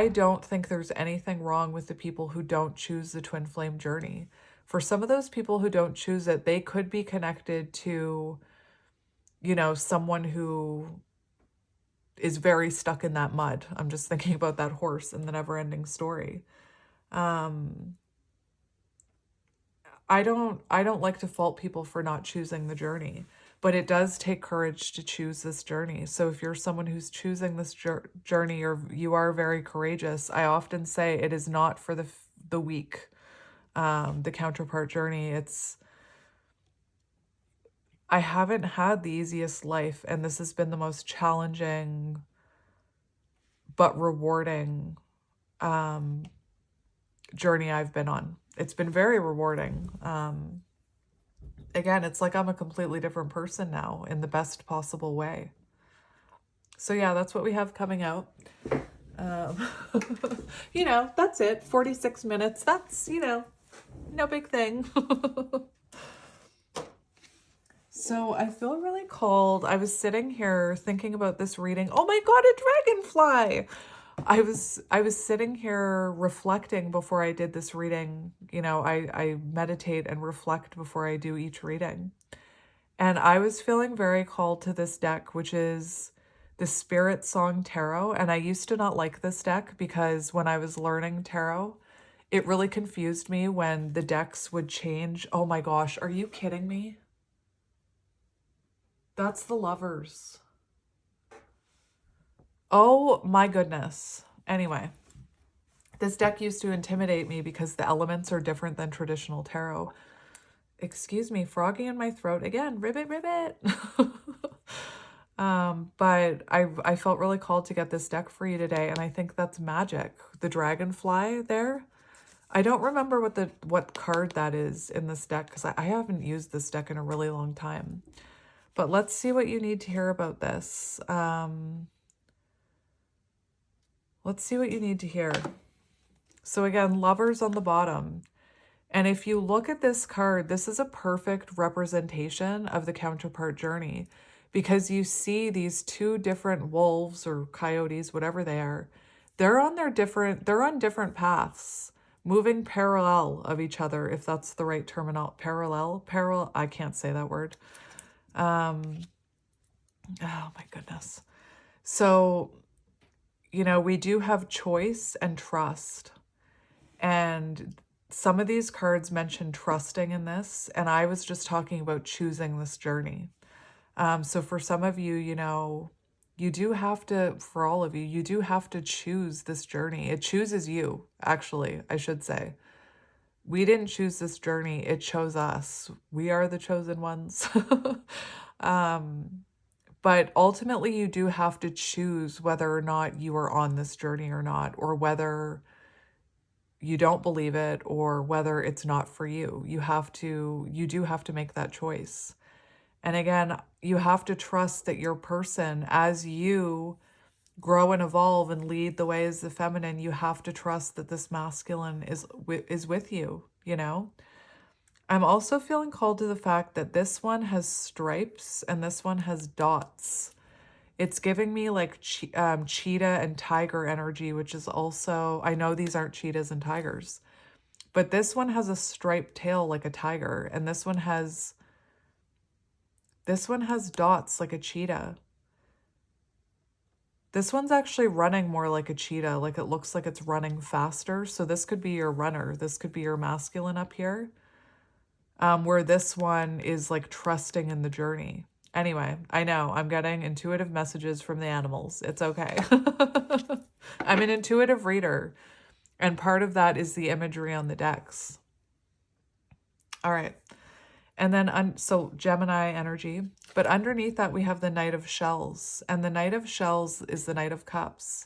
don't think there's anything wrong with the people who don't choose the twin flame journey. For some of those people who don't choose it, they could be connected to, you know, someone who is very stuck in that mud. I'm just thinking about that horse in the never ending story. I don't like to fault people for not choosing the journey, but it does take courage to choose this journey. So if you're someone who's choosing this journey, or you are very courageous, I often say it is not for the weak. The counterpart journey, I haven't had the easiest life, and this has been the most challenging but rewarding journey I've been on. It's been very rewarding. Again, it's like I'm a completely different person now in the best possible way. So yeah, that's what we have coming out. You know, that's it. 46 minutes. That's, you know, no big thing. So I feel really cold. I was sitting here thinking about this reading. Oh my God, a dragonfly. I was sitting here reflecting before I did this reading. You know, I meditate and reflect before I do each reading. And I was feeling very called to this deck, which is the Spirit Song Tarot. And I used to not like this deck because when I was learning tarot, it really confused me when the decks would change. Oh my gosh, are you kidding me? That's the Lovers. Oh my goodness. Anyway, this deck used to intimidate me because the elements are different than traditional tarot. Excuse me, froggy in my throat again. Ribbit, ribbit. But I felt really called to get this deck for you today, and I think that's magic. The dragonfly there. I don't remember what card that is in this deck because I haven't used this deck in a really long time. But let's see what you need to hear about this. Let's see what you need to hear. So again, Lovers on the bottom. And if you look at this card, this is a perfect representation of the counterpart journey because you see these two different wolves or coyotes, whatever they are. They're on different paths, moving parallel of each other, if that's the right terminology. Parallel, I can't say that word. Oh my goodness. So, you know, we do have choice and trust. And some of these cards mention trusting in this, and I was just talking about choosing this journey. So for some of you, you know, you do have to, for all of you, you do have to choose this journey. It chooses you, actually, I should say. We didn't choose this journey. It chose us. We are the chosen ones. But ultimately, you do have to choose whether or not you are on this journey or not, or whether you don't believe it, or whether it's not for you. You do have to make that choice. And again, you have to trust that your person, as you grow and evolve and lead the way as the feminine, you have to trust that this masculine is with you, you know? I'm also feeling called to the fact that this one has stripes and this one has dots. It's giving me like cheetah and tiger energy, which is also, I know these aren't cheetahs and tigers, but this one has a striped tail like a tiger, and this one has dots like a cheetah. This one's actually running more like a cheetah, like it looks like it's running faster. So this could be your runner. This could be your masculine up here. Where this one is like trusting in the journey. Anyway, I know I'm getting intuitive messages from the animals. It's okay. I'm an intuitive reader, and part of that is the imagery on the decks. All right. And then, so Gemini energy. But underneath that, we have the Knight of Shells. And the Knight of Shells is the Knight of Cups.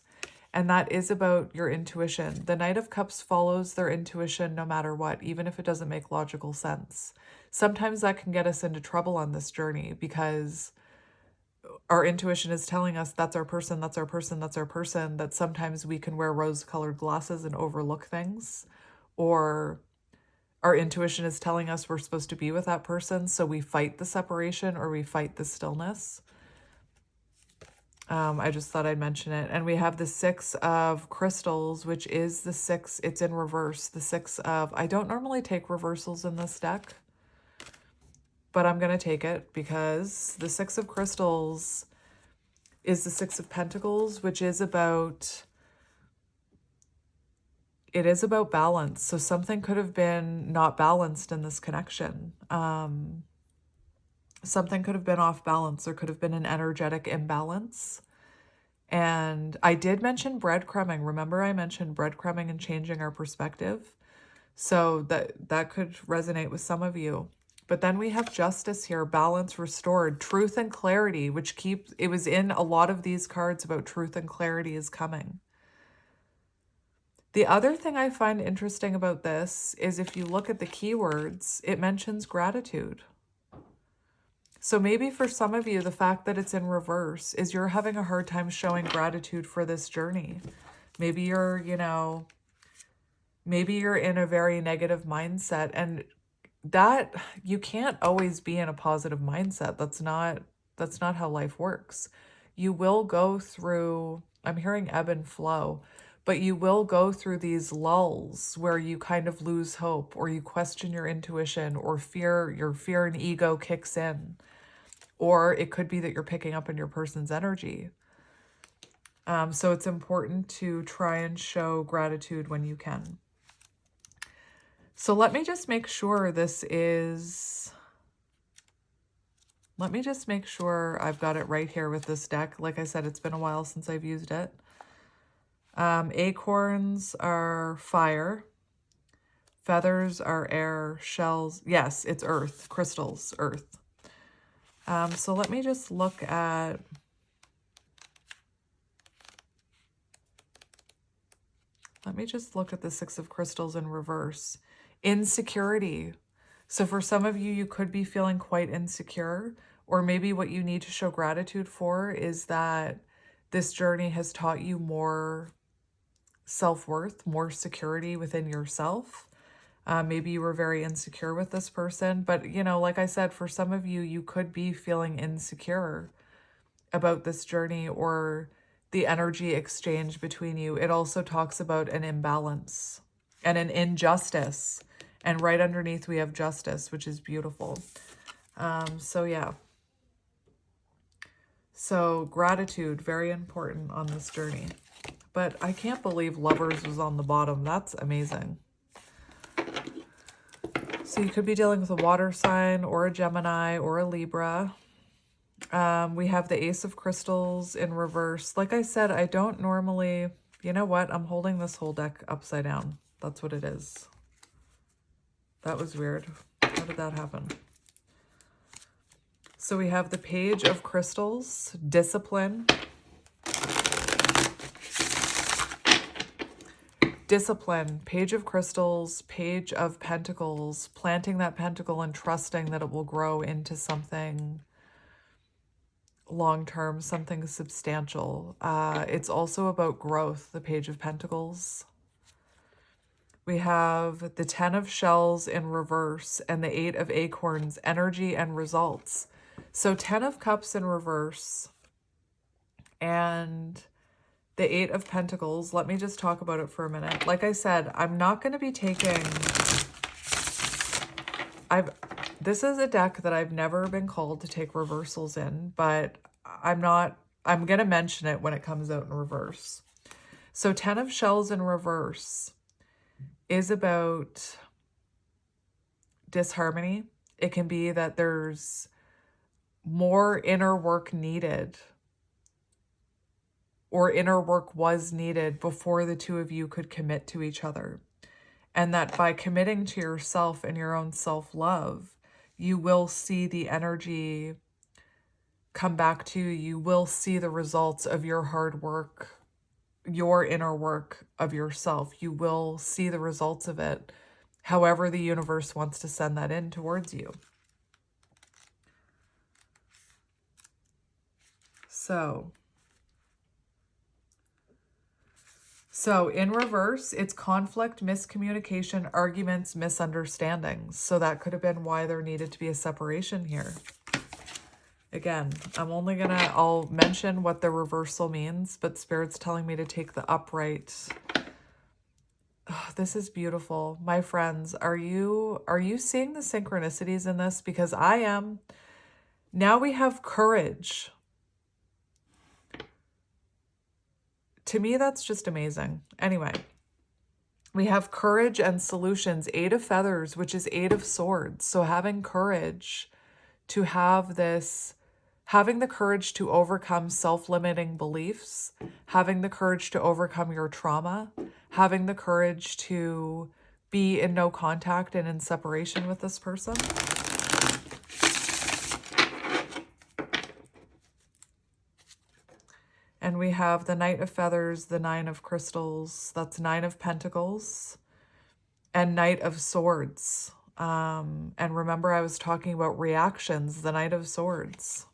And that is about your intuition. The Knight of Cups follows their intuition no matter what, even if it doesn't make logical sense. Sometimes that can get us into trouble on this journey because our intuition is telling us that's our person, that's our person, that's our person, that sometimes we can wear rose-colored glasses and overlook things. Or our intuition is telling us we're supposed to be with that person, so we fight the separation or we fight the stillness. I just thought I'd mention it. And we have the Six of Crystals, which is the six, it's in reverse. The Six of, I don't normally take reversals in this deck, but I'm going to take it because the Six of Crystals is the Six of Pentacles, which is about, it is about balance. So something could have been not balanced in this connection. Something could have been off balance. There could have been an energetic imbalance. And I did mention breadcrumbing. Remember I mentioned breadcrumbing and changing our perspective? So that could resonate with some of you. But then we have justice here, balance restored, truth and clarity, which it was in a lot of these cards about truth and clarity is coming. The other thing I find interesting about this is if you look at the keywords, it mentions gratitude. So maybe for some of you, the fact that it's in reverse is you're having a hard time showing gratitude for this journey. Maybe you're, maybe you're in a very negative mindset, and that you can't always be in a positive mindset. That's not how life works. You will go through, I'm hearing ebb and flow, but you will go through these lulls where you kind of lose hope or you question your intuition or your fear and ego kicks in. Or it could be that you're picking up on your person's energy. So it's important to try and show gratitude when you can. So let me just make sure let me just make sure I've got it right here with this deck. Like I said, it's been a while since I've used it. Acorns are fire. Feathers are air. Shells, yes, it's earth. Crystals, earth. So let me just look at... Let me just look at the Six of Crystals in reverse. Insecurity. So for some of you, you could be feeling quite insecure, or maybe what you need to show gratitude for is that this journey has taught you more self-worth, more security within yourself. Maybe you were very insecure with this person, but like I said, for some of you, you could be feeling insecure about this journey or the energy exchange between you. It also talks about an imbalance and an injustice. And right underneath we have justice, which is beautiful. So yeah. So gratitude, very important on this journey. But I can't believe Lovers was on the bottom. That's amazing. So you could be dealing with a water sign or a Gemini or a Libra. We have the Ace of Crystals in reverse. Like I said, I don't normally... You know what? I'm holding this whole deck upside down. That's what it is. That was weird. How did that happen? So we have the Page of Crystals, discipline. Discipline, Page of Crystals, Page of Pentacles, planting that pentacle and trusting that it will grow into something long-term, something substantial. It's also about growth, the Page of Pentacles. We have the 10 of Shells in reverse and the 8 of Acorns, energy and results. So 10 of Cups in reverse and the 8 of Pentacles. Let me just talk about it for a minute. Like I said, I'm not going to be taking... This is a deck that I've never been called to take reversals in, but I'm going to mention it when it comes out in reverse. So 10 of Shells in reverse is about disharmony. It can be that there's more inner work needed, or inner work was needed before the two of you could commit to each other. And that by committing to yourself and your own self-love, You will see the energy come back to you. You will see the results of your hard work, your inner work of yourself. You will see the results of it, however the universe wants to send that in towards you. So in reverse, it's conflict, miscommunication, arguments, misunderstandings. So that could have been why there needed to be a separation here. Again, I'll mention what the reversal means, but Spirit's telling me to take the upright. Oh, this is beautiful. My friends, are you seeing the synchronicities in this? Because I am. Now we have courage. To me, that's just amazing. Anyway, we have courage and solutions. 8 of Feathers, which is 8 of Swords. So having courage to have this, having the courage to overcome self-limiting beliefs, having the courage to overcome your trauma, having the courage to be in no contact and in separation with this person. And we have the Knight of Feathers, the 9 of Crystals, that's 9 of Pentacles, and Knight of Swords. And remember I was talking about reactions, the Knight of Swords.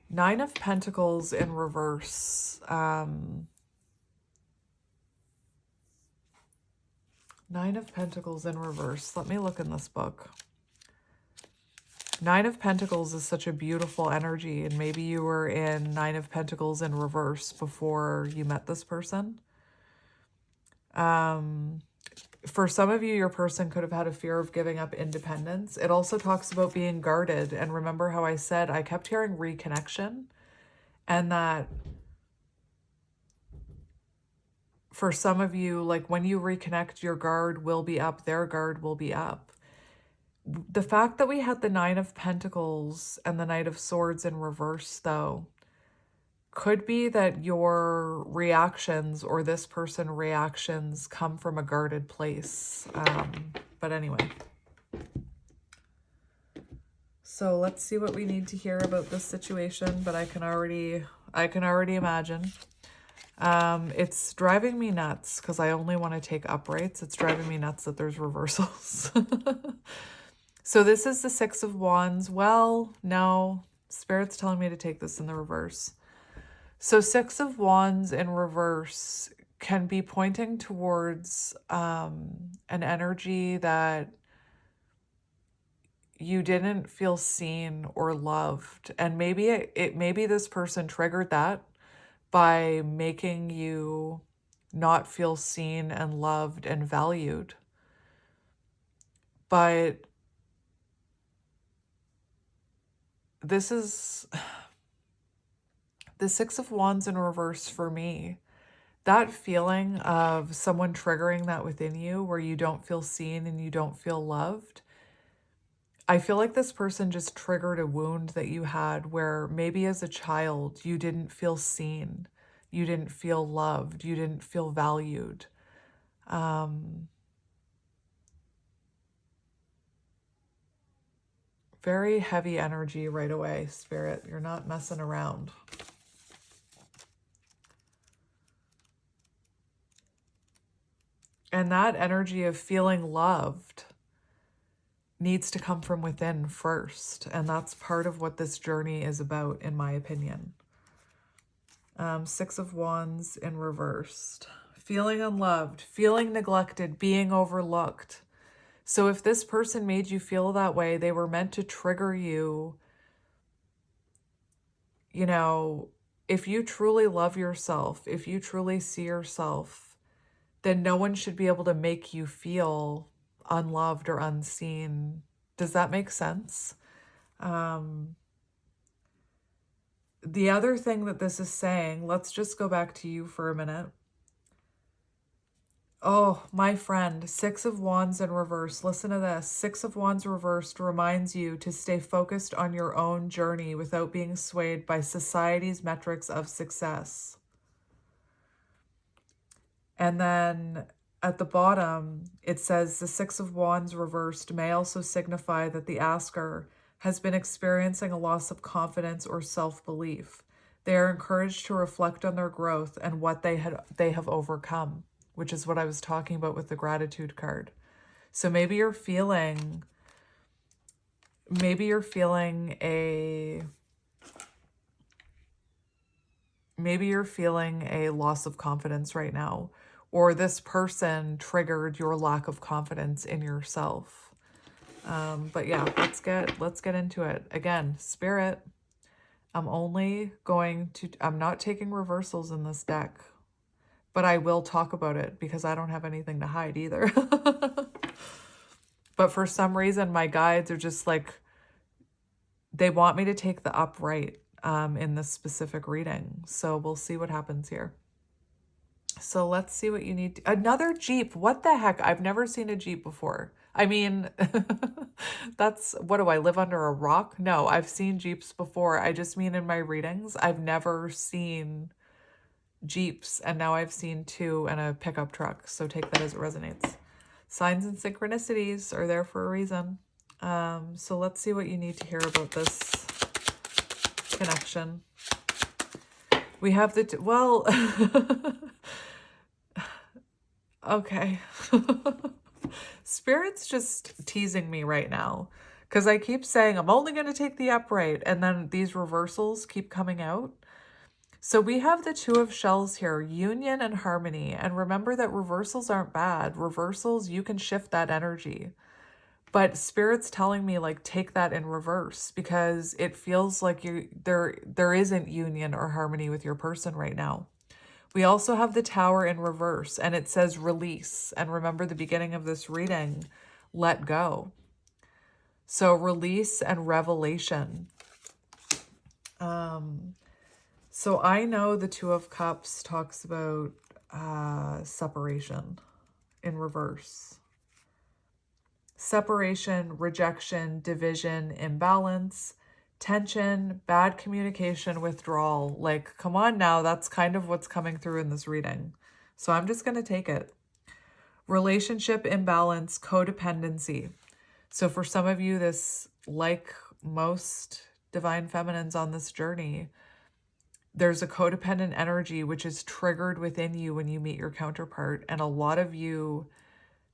Nine of Pentacles in reverse. Nine of Pentacles in reverse. Let me look in this book. 9 of Pentacles is such a beautiful energy, and maybe you were in 9 of Pentacles in reverse before you met this person. For some of you, your person could have had a fear of giving up independence. It also talks about being guarded. And remember how I said I kept hearing reconnection, and that for some of you, like when you reconnect, your guard will be up, their guard will be up. The fact that we had the 9 of Pentacles and the Knight of Swords in reverse, though, could be that your reactions or this person reactions come from a guarded place. But anyway. So let's see what we need to hear about this situation, but I can already imagine. It's driving me nuts because I only want to take uprights. It's driving me nuts that there's reversals. So this is the 6 of Wands. Well, no, Spirit's telling me to take this in the reverse. So 6 of Wands in reverse can be pointing towards an energy that you didn't feel seen or loved. And maybe maybe this person triggered that by making you not feel seen and loved and valued. But this is the 6 of Wands in reverse for me. That feeling of someone triggering that within you where you don't feel seen and you don't feel loved. I feel like this person just triggered a wound that you had where maybe as a child you didn't feel seen, you didn't feel loved, you didn't feel valued. Very heavy energy right away, Spirit. You're not messing around. And that energy of feeling loved needs to come from within first. And that's part of what this journey is about, in my opinion. 6 of Wands in reversed. Feeling unloved, feeling neglected, being overlooked. So if this person made you feel that way, they were meant to trigger you. You know, if you truly love yourself, if you truly see yourself, then no one should be able to make you feel unloved or unseen. Does that make sense? The other thing that this is saying, let's just go back to you for a minute. Oh, my friend, 6 of Wands in reverse. Listen to this. 6 of Wands reversed reminds you to stay focused on your own journey without being swayed by society's metrics of success. And then at the bottom, it says the Six of Wands reversed may also signify that the asker has been experiencing a loss of confidence or self-belief. They are encouraged to reflect on their growth and what they have overcome, which is what I was talking about with the gratitude card. So maybe you're feeling a loss of confidence right now, or this person triggered your lack of confidence in yourself. But yeah, let's get into it. Again, Spirit, I'm not taking reversals in this deck, but I will talk about it because I don't have anything to hide either. But for some reason, my guides are just like, they want me to take the upright in this specific reading. So we'll see what happens here. So let's see what you need. Another Jeep. What the heck? I've never seen a Jeep before. I mean, what do I live under a rock? No, I've seen Jeeps before. I just mean in my readings, I've never seen Jeeps, and now I've seen two and a pickup truck. So take that as it resonates. Signs and synchronicities are there for a reason. So let's see what you need to hear about this connection. We have okay. Spirit's just teasing me right now because I keep saying I'm only going to take the upright, and then these reversals keep coming out. So we have the Two of Shells here, union and harmony. And remember that reversals aren't bad. Reversals, you can shift that energy. But Spirit's telling me, like, take that in reverse because it feels like there isn't union or harmony with your person right now. We also have the Tower in reverse, and it says release. And remember the beginning of this reading, let go. So release and revelation. So I know the Two of Cups talks about separation in reverse. Separation, rejection, division, imbalance, tension, bad communication, withdrawal. Like, come on now, that's kind of what's coming through in this reading. So I'm just going to take it. Relationship imbalance, codependency. So for some of you, this, like most divine feminines on this journey, there's a codependent energy which is triggered within you when you meet your counterpart. And a lot of you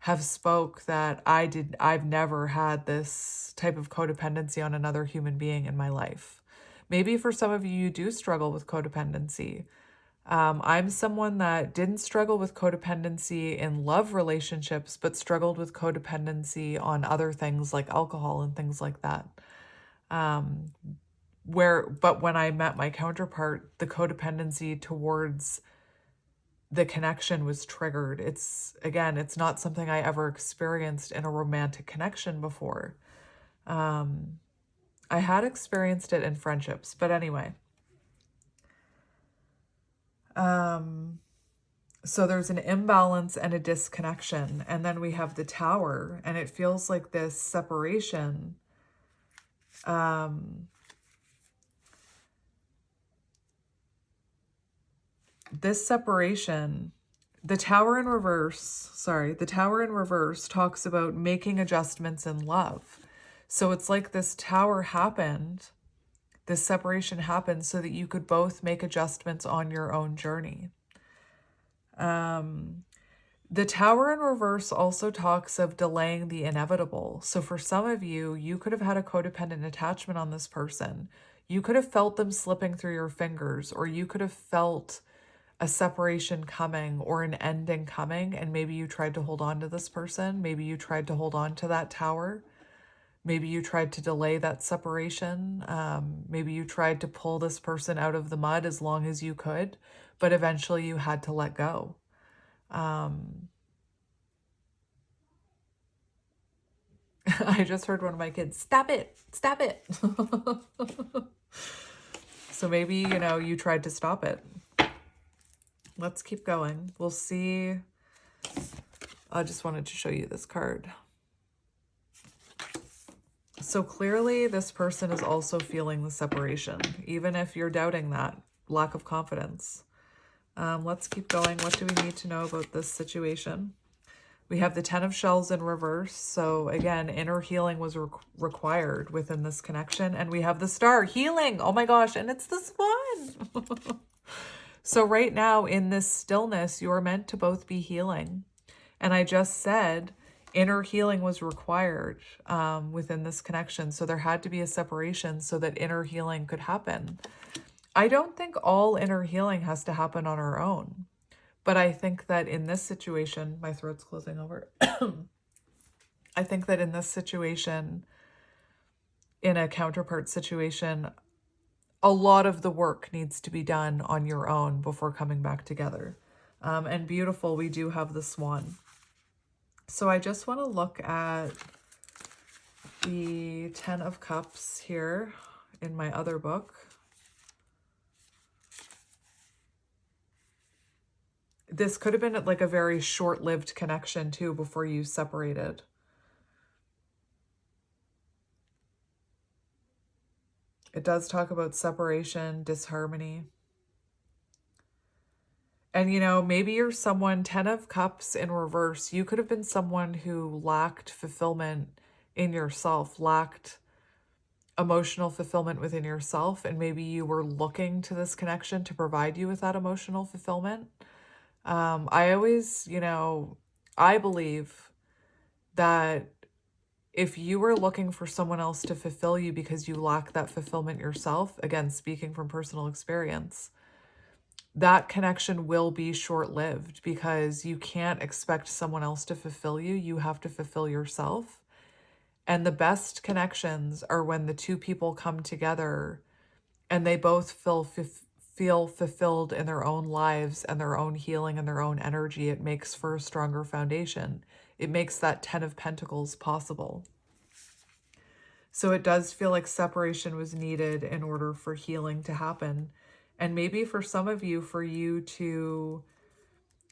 have spoke that I've never had this type of codependency on another human being in my life. Maybe for some of you, you do struggle with codependency. I'm someone that didn't struggle with codependency in love relationships, but struggled with codependency on other things like alcohol and things like that. But when I met my counterpart, the codependency towards the connection was triggered. It's not something I ever experienced in a romantic connection before. I had experienced it in friendships, but anyway. So there's an imbalance and a disconnection, and then we have the Tower, and it feels like this separation. This separation, the Tower in reverse talks about making adjustments in love. So it's like this Tower happened, this separation happened so that you could both make adjustments on your own journey. The Tower in reverse also talks of delaying the inevitable. So for some of you, you could have had a codependent attachment on this person. You could have felt them slipping through your fingers, or you could have felt a separation coming or an ending coming, and maybe you tried to hold on to this person. Maybe you tried to hold on to that Tower. Maybe you tried to delay that separation. Maybe you tried to pull this person out of the mud as long as you could, but eventually you had to let go. I just heard one of my kids, stop it, stop it. So maybe, you tried to stop it. Let's keep going. We'll see. I just wanted to show you this card. So clearly this person is also feeling the separation, even if you're doubting that lack of confidence. Let's keep going. What do we need to know about this situation? We have the 10 of Shells in reverse. So again, inner healing was required within this connection. And we have the Star, healing. Oh my gosh. And it's the Swan. So right now in this stillness, you're meant to both be healing. And I just said inner healing was required within this connection. So there had to be a separation so that inner healing could happen. I don't think all inner healing has to happen on our own. But I think that in this situation, my throat's closing over. I think that in this situation, in a counterpart situation, a lot of the work needs to be done on your own before coming back together. And beautiful, we do have the Swan. So I just want to look at the 10 of Cups here in my other book. This could have been like a very short-lived connection too before you separated. It does talk about separation, disharmony. And, you know, maybe you're someone, 10 of Cups in reverse, you could have been someone who lacked fulfillment in yourself, lacked emotional fulfillment within yourself, and maybe you were looking to this connection to provide you with that emotional fulfillment. I always, you know, I believe that if you were looking for someone else to fulfill you because you lack that fulfillment yourself, again, speaking from personal experience, that connection will be short-lived because you can't expect someone else to fulfill you. You have to fulfill yourself. And the best connections are when the two people come together and they both feel fulfilled in their own lives and their own healing and their own energy. It makes for a stronger foundation. It makes that 10 of Pentacles possible. So it does feel like separation was needed in order for healing to happen. And maybe for some of you, for you to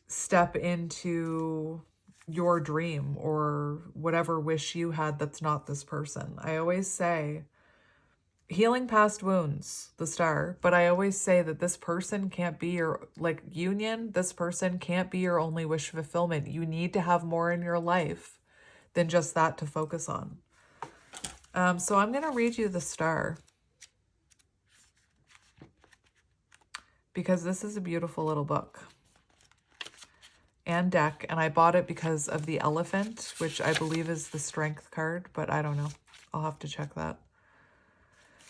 step into your dream or whatever wish you had that's not this person. I always say, healing past wounds, the Star, but I always say that this person can't be your, like, union, this person can't be your only wish fulfillment. You need to have more in your life than just that to focus on. So I'm going to read you the Star because this is a beautiful little book and deck, and I bought it because of the elephant, which I believe is the Strength card, but I don't know. I'll have to check that.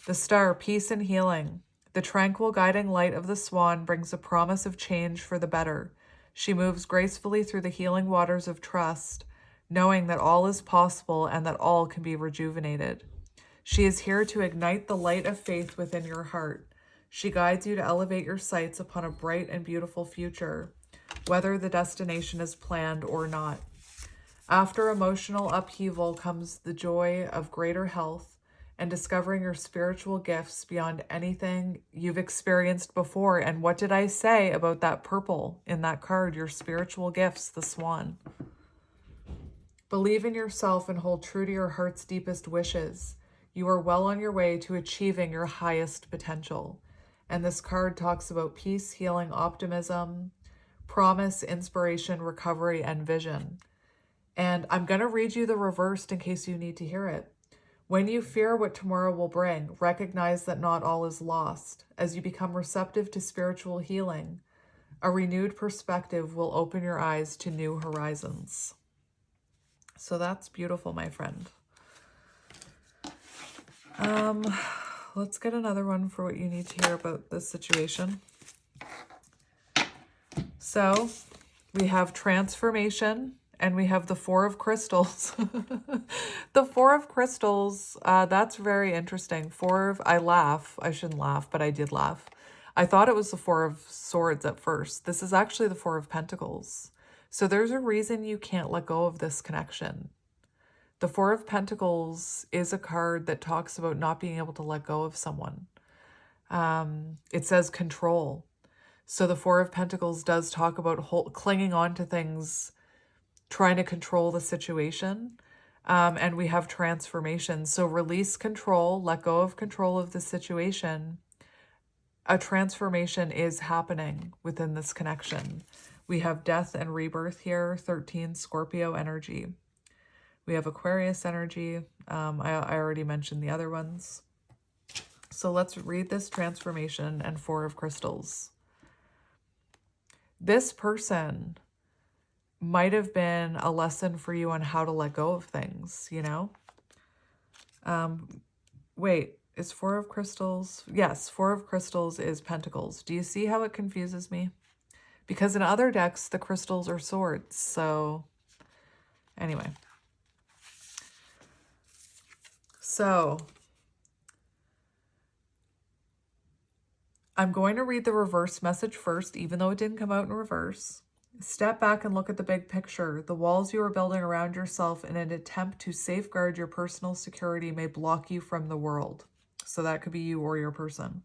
The Star, peace and healing. The tranquil guiding light of the Swan brings a promise of change for the better. She moves gracefully through the healing waters of trust, knowing that all is possible and that all can be rejuvenated. She is here to ignite the light of faith within your heart. She guides you to elevate your sights upon a bright and beautiful future, whether the destination is planned or not. After emotional upheaval comes the joy of greater health and discovering your spiritual gifts beyond anything you've experienced before. And what did I say about that purple in that card? Your spiritual gifts, the Swan. Believe in yourself and hold true to your heart's deepest wishes. You are well on your way to achieving your highest potential. And this card talks about peace, healing, optimism, promise, inspiration, recovery, and vision. And I'm going to read you the reversed in case you need to hear it. When you fear what tomorrow will bring, recognize that not all is lost. As you become receptive to spiritual healing, a renewed perspective will open your eyes to new horizons. So that's beautiful, my friend. Let's get another one for what you need to hear about this situation. So we have transformation. And we have the Four of Crystals. The Four of Crystals, that's very interesting. I laugh. I shouldn't laugh, but I did laugh. I thought it was the Four of Swords at first. This is actually the Four of Pentacles. So there's a reason you can't let go of this connection. The Four of Pentacles is a card that talks about not being able to let go of someone. It says control. So the Four of Pentacles does talk about clinging on to things, trying to control the situation. And we have transformation. So release control, let go of control of the situation, a transformation is happening within this connection. We have death and rebirth here, 13 Scorpio energy. We have Aquarius energy. I already mentioned the other ones. So let's read this transformation and Four of Crystals. This person might have been a lesson for you on how to let go of things, you know? Wait, is Four of Crystals? Yes, Four of Crystals is Pentacles. Do you see how it confuses me? Because in other decks, the crystals are swords. So anyway. So I'm going to read the reverse message first, even though it didn't come out in reverse. Step back and look at the big picture. The walls you are building around yourself in an attempt to safeguard your personal security may block you from the world. So that could be you or your person.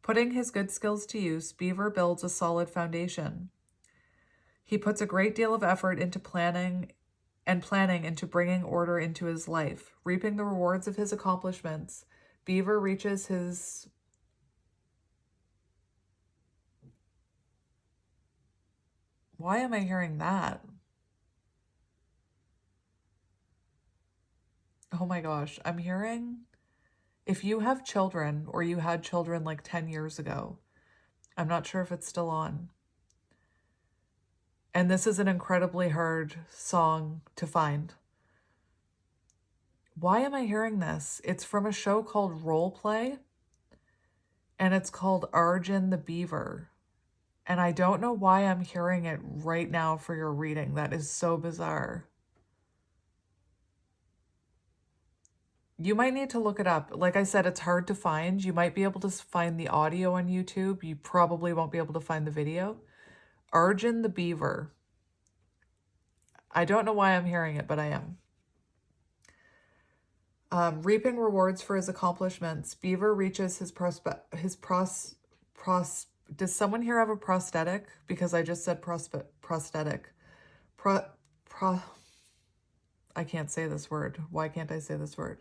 Putting his good skills to use, Beaver builds a solid foundation. He puts a great deal of effort into planning into bringing order into his life. Reaping the rewards of his accomplishments, Beaver reaches his... Why am I hearing that? Oh my gosh, I'm hearing... If you have children or you had children like 10 years ago, I'm not sure if it's still on. And this is an incredibly hard song to find. Why am I hearing this? It's from a show called Role Play, and it's called Arjun the Beaver. And I don't know why I'm hearing it right now for your reading. That is so bizarre. You might need to look it up. Like I said, it's hard to find. You might be able to find the audio on YouTube. You probably won't be able to find the video. Arjun the Beaver. I don't know why I'm hearing it, but I am. Reaping rewards for his accomplishments. Beaver reaches his does someone here have a prosthetic? Because I just said prosthetic. I can't say this word. Why can't I say this word?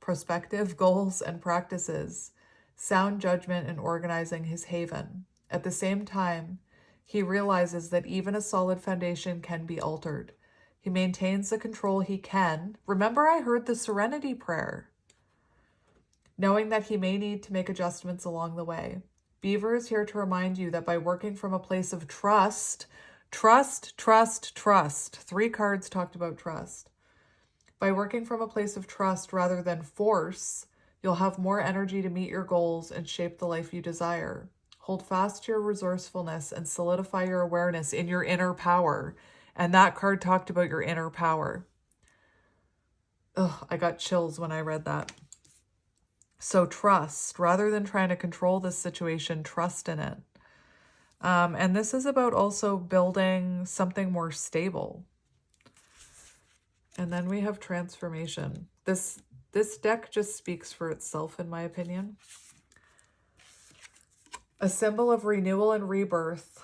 Prospective goals and practices. Sound judgment in organizing his haven. At the same time, he realizes that even a solid foundation can be altered. He maintains the control he can. Remember, I heard the Serenity Prayer. Knowing that he may need to make adjustments along the way. Beaver is here to remind you that by working from a place of trust, trust. 3 cards talked about trust. By working from a place of trust rather than force, you'll have more energy to meet your goals and shape the life you desire. Hold fast to your resourcefulness and solidify your awareness in your inner power. And that card talked about your inner power. Ugh, I got chills when I read that. So trust, rather than trying to control this situation, trust in it. And this is about also building something more stable. And then we have transformation. This deck just speaks for itself, in my opinion. A symbol of renewal and rebirth.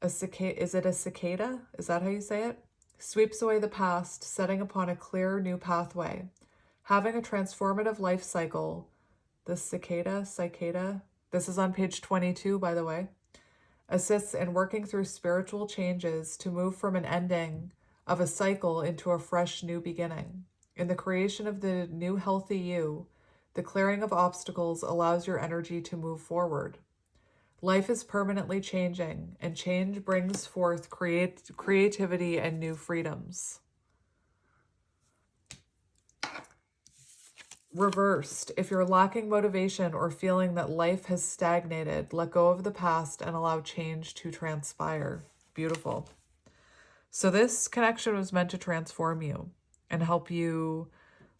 Is it a cicada? Is that how you say it? Sweeps away the past, setting upon a clear new pathway. Having a transformative life cycle. The cicada, this is on page 22, by the way, assists in working through spiritual changes to move from an ending of a cycle into a fresh new beginning. In the creation of the new healthy you, the clearing of obstacles allows your energy to move forward. Life is permanently changing, and change brings forth creativity and new freedoms. Reversed, if you're lacking motivation or feeling that life has stagnated, let go of the past and allow change to transpire. Beautiful. So this connection was meant to transform you and help you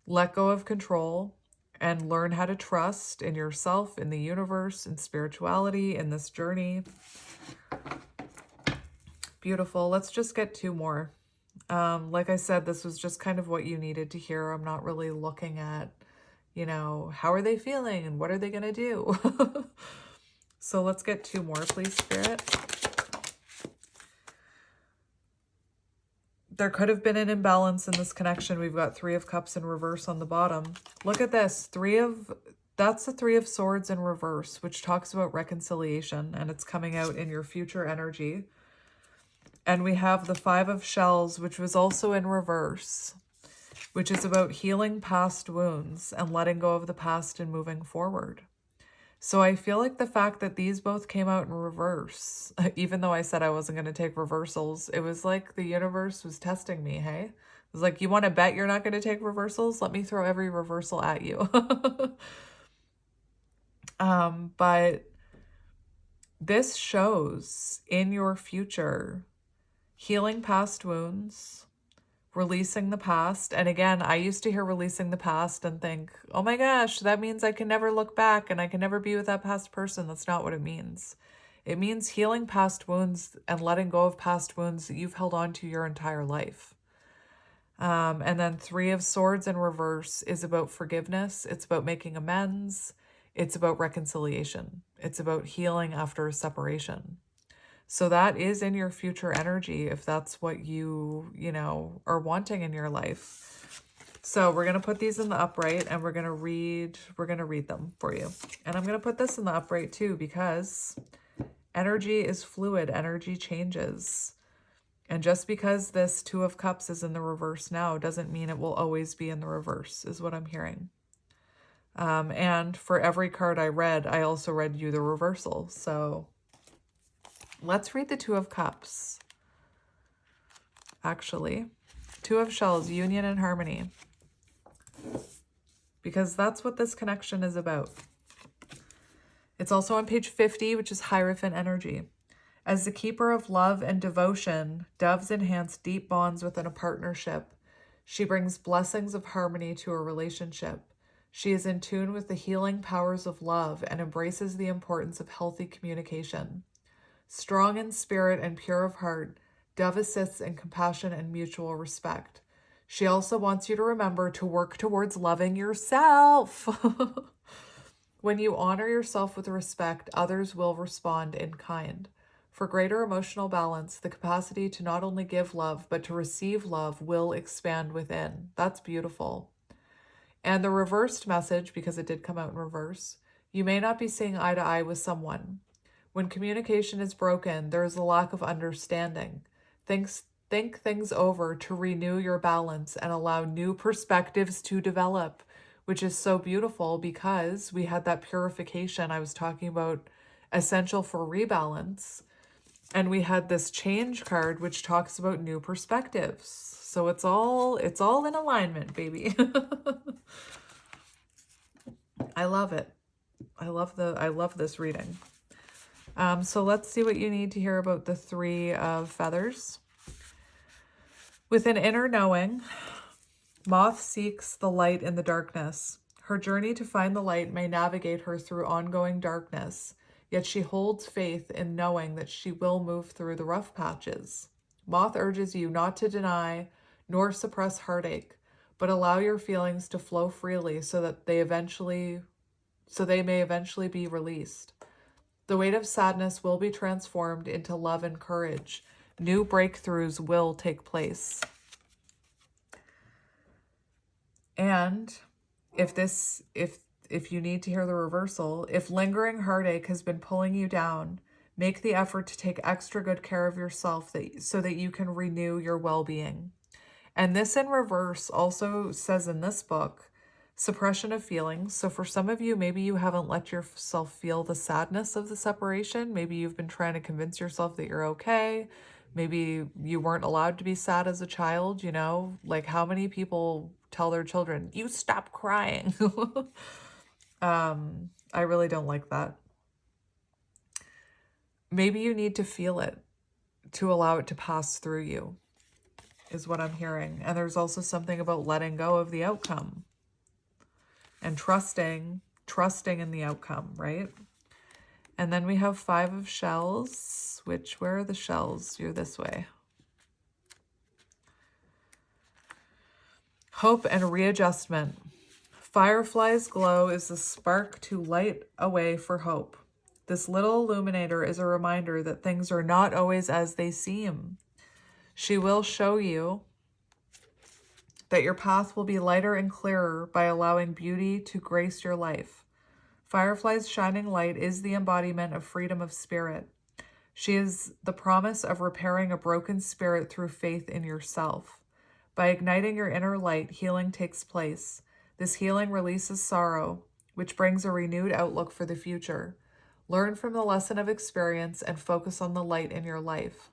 let go of control and learn how to trust in yourself, in the universe, in spirituality, in this journey. Beautiful. Let's just get 2 more. Like I said, this was just kind of what you needed to hear. I'm not really looking at, how are they feeling and what are they going to do? So let's get 2 more, please, Spirit. There could have been an imbalance in this connection. We've got 3 of Cups in reverse on the bottom. Look at this. 3 of That's the Three of Swords in reverse, which talks about reconciliation, and it's coming out in your future energy. And we have the Five of Shells, which was also in reverse, which is about healing past wounds and letting go of the past and moving forward. So I feel like the fact that these both came out in reverse, even though I said I wasn't going to take reversals, it was like the universe was testing me, hey? It was like, you want to bet you're not going to take reversals? Let me throw every reversal at you. But this shows in your future healing past wounds, releasing the past. And again, I used to hear releasing the past and think, oh my gosh, that means I can never look back and I can never be with that past person. That's not what it means. It means healing past wounds and letting go of past wounds that you've held on to your entire life. And then Three of Swords in reverse is about forgiveness. It's about making amends. It's about reconciliation. It's about healing after a separation. So that is in your future energy if that's what you know, are wanting in your life. So we're going to put these in the upright and we're going to read them for you. And I'm going to put this in the upright too because energy is fluid, energy changes. And just because this Two of Cups is in the reverse now doesn't mean it will always be in the reverse, is what I'm hearing. And for every card I read, I also read you the reversal. So let's read the Two of Cups. Actually, Two of Shells, union and harmony. Because that's what this connection is about. It's also on page 50, which is Hierophant energy. As the keeper of love and devotion, doves enhance deep bonds within a partnership. She brings blessings of harmony to a relationship. She is in tune with the healing powers of love and embraces the importance of healthy communication. Strong in spirit and pure of heart, Dove assists in compassion and mutual respect. She also wants you to remember to work towards loving yourself. When you honor yourself with respect, others will respond in kind. For greater emotional balance, the capacity to not only give love, but to receive love will expand within. That's beautiful. And the reversed message, because it did come out in reverse, you may not be seeing eye to eye with someone. When communication is broken, there is a lack of understanding. Think things over to renew your balance and allow new perspectives to develop, which is so beautiful because we had that purification I was talking about, essential for rebalance. And we had this change card, which talks about new perspectives. So it's all in alignment, baby. I love it. I love this reading. So let's see what you need to hear about the Three of Feathers. With an inner knowing, Moth seeks the light in the darkness. Her journey to find the light may navigate her through ongoing darkness, yet she holds faith in knowing that she will move through the rough patches. Moth urges you not to deny nor suppress heartache, but allow your feelings to flow freely so they may eventually be released. The weight of sadness will be transformed into love and courage. New breakthroughs will take place. And if you need to hear the reversal, if lingering heartache has been pulling you down, make the effort to take extra good care of yourself so that you can renew your well-being. And this in reverse also says in this book, suppression of feelings. So for some of you, maybe you haven't let yourself feel the sadness of the separation. Maybe you've been trying to convince yourself that you're okay. Maybe you weren't allowed to be sad as a child, you know? Like how many people tell their children, you stop crying. I really don't like that. Maybe you need to feel it to allow it to pass through you, is what I'm hearing. And there's also something about letting go of the outcome. And trusting in the outcome, right? And then we have Five of Shells, which, where are the shells? You're this way. Hope and readjustment. Firefly's glow is the spark to light a way for hope. This little illuminator is a reminder that things are not always as they seem. She will show you that your path will be lighter and clearer by allowing beauty to grace your life. Firefly's shining light is the embodiment of freedom of spirit. She is the promise of repairing a broken spirit through faith in yourself. By igniting your inner light, healing takes place. This healing releases sorrow, which brings a renewed outlook for the future. Learn from the lesson of experience and focus on the light in your life.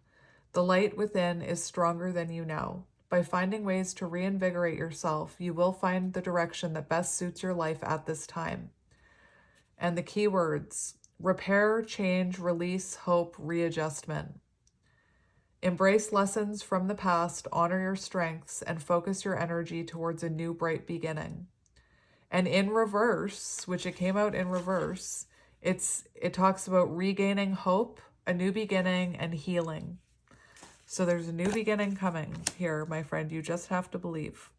The light within is stronger than you know. By finding ways to reinvigorate yourself, you will find the direction that best suits your life at this time. And the key words: repair, change, release, hope, readjustment. Embrace lessons from the past, honor your strengths, and focus your energy towards a new bright beginning. And in reverse, which it came out in reverse, it talks about regaining hope, a new beginning, and healing. So there's a new beginning coming here, my friend. You just have to believe.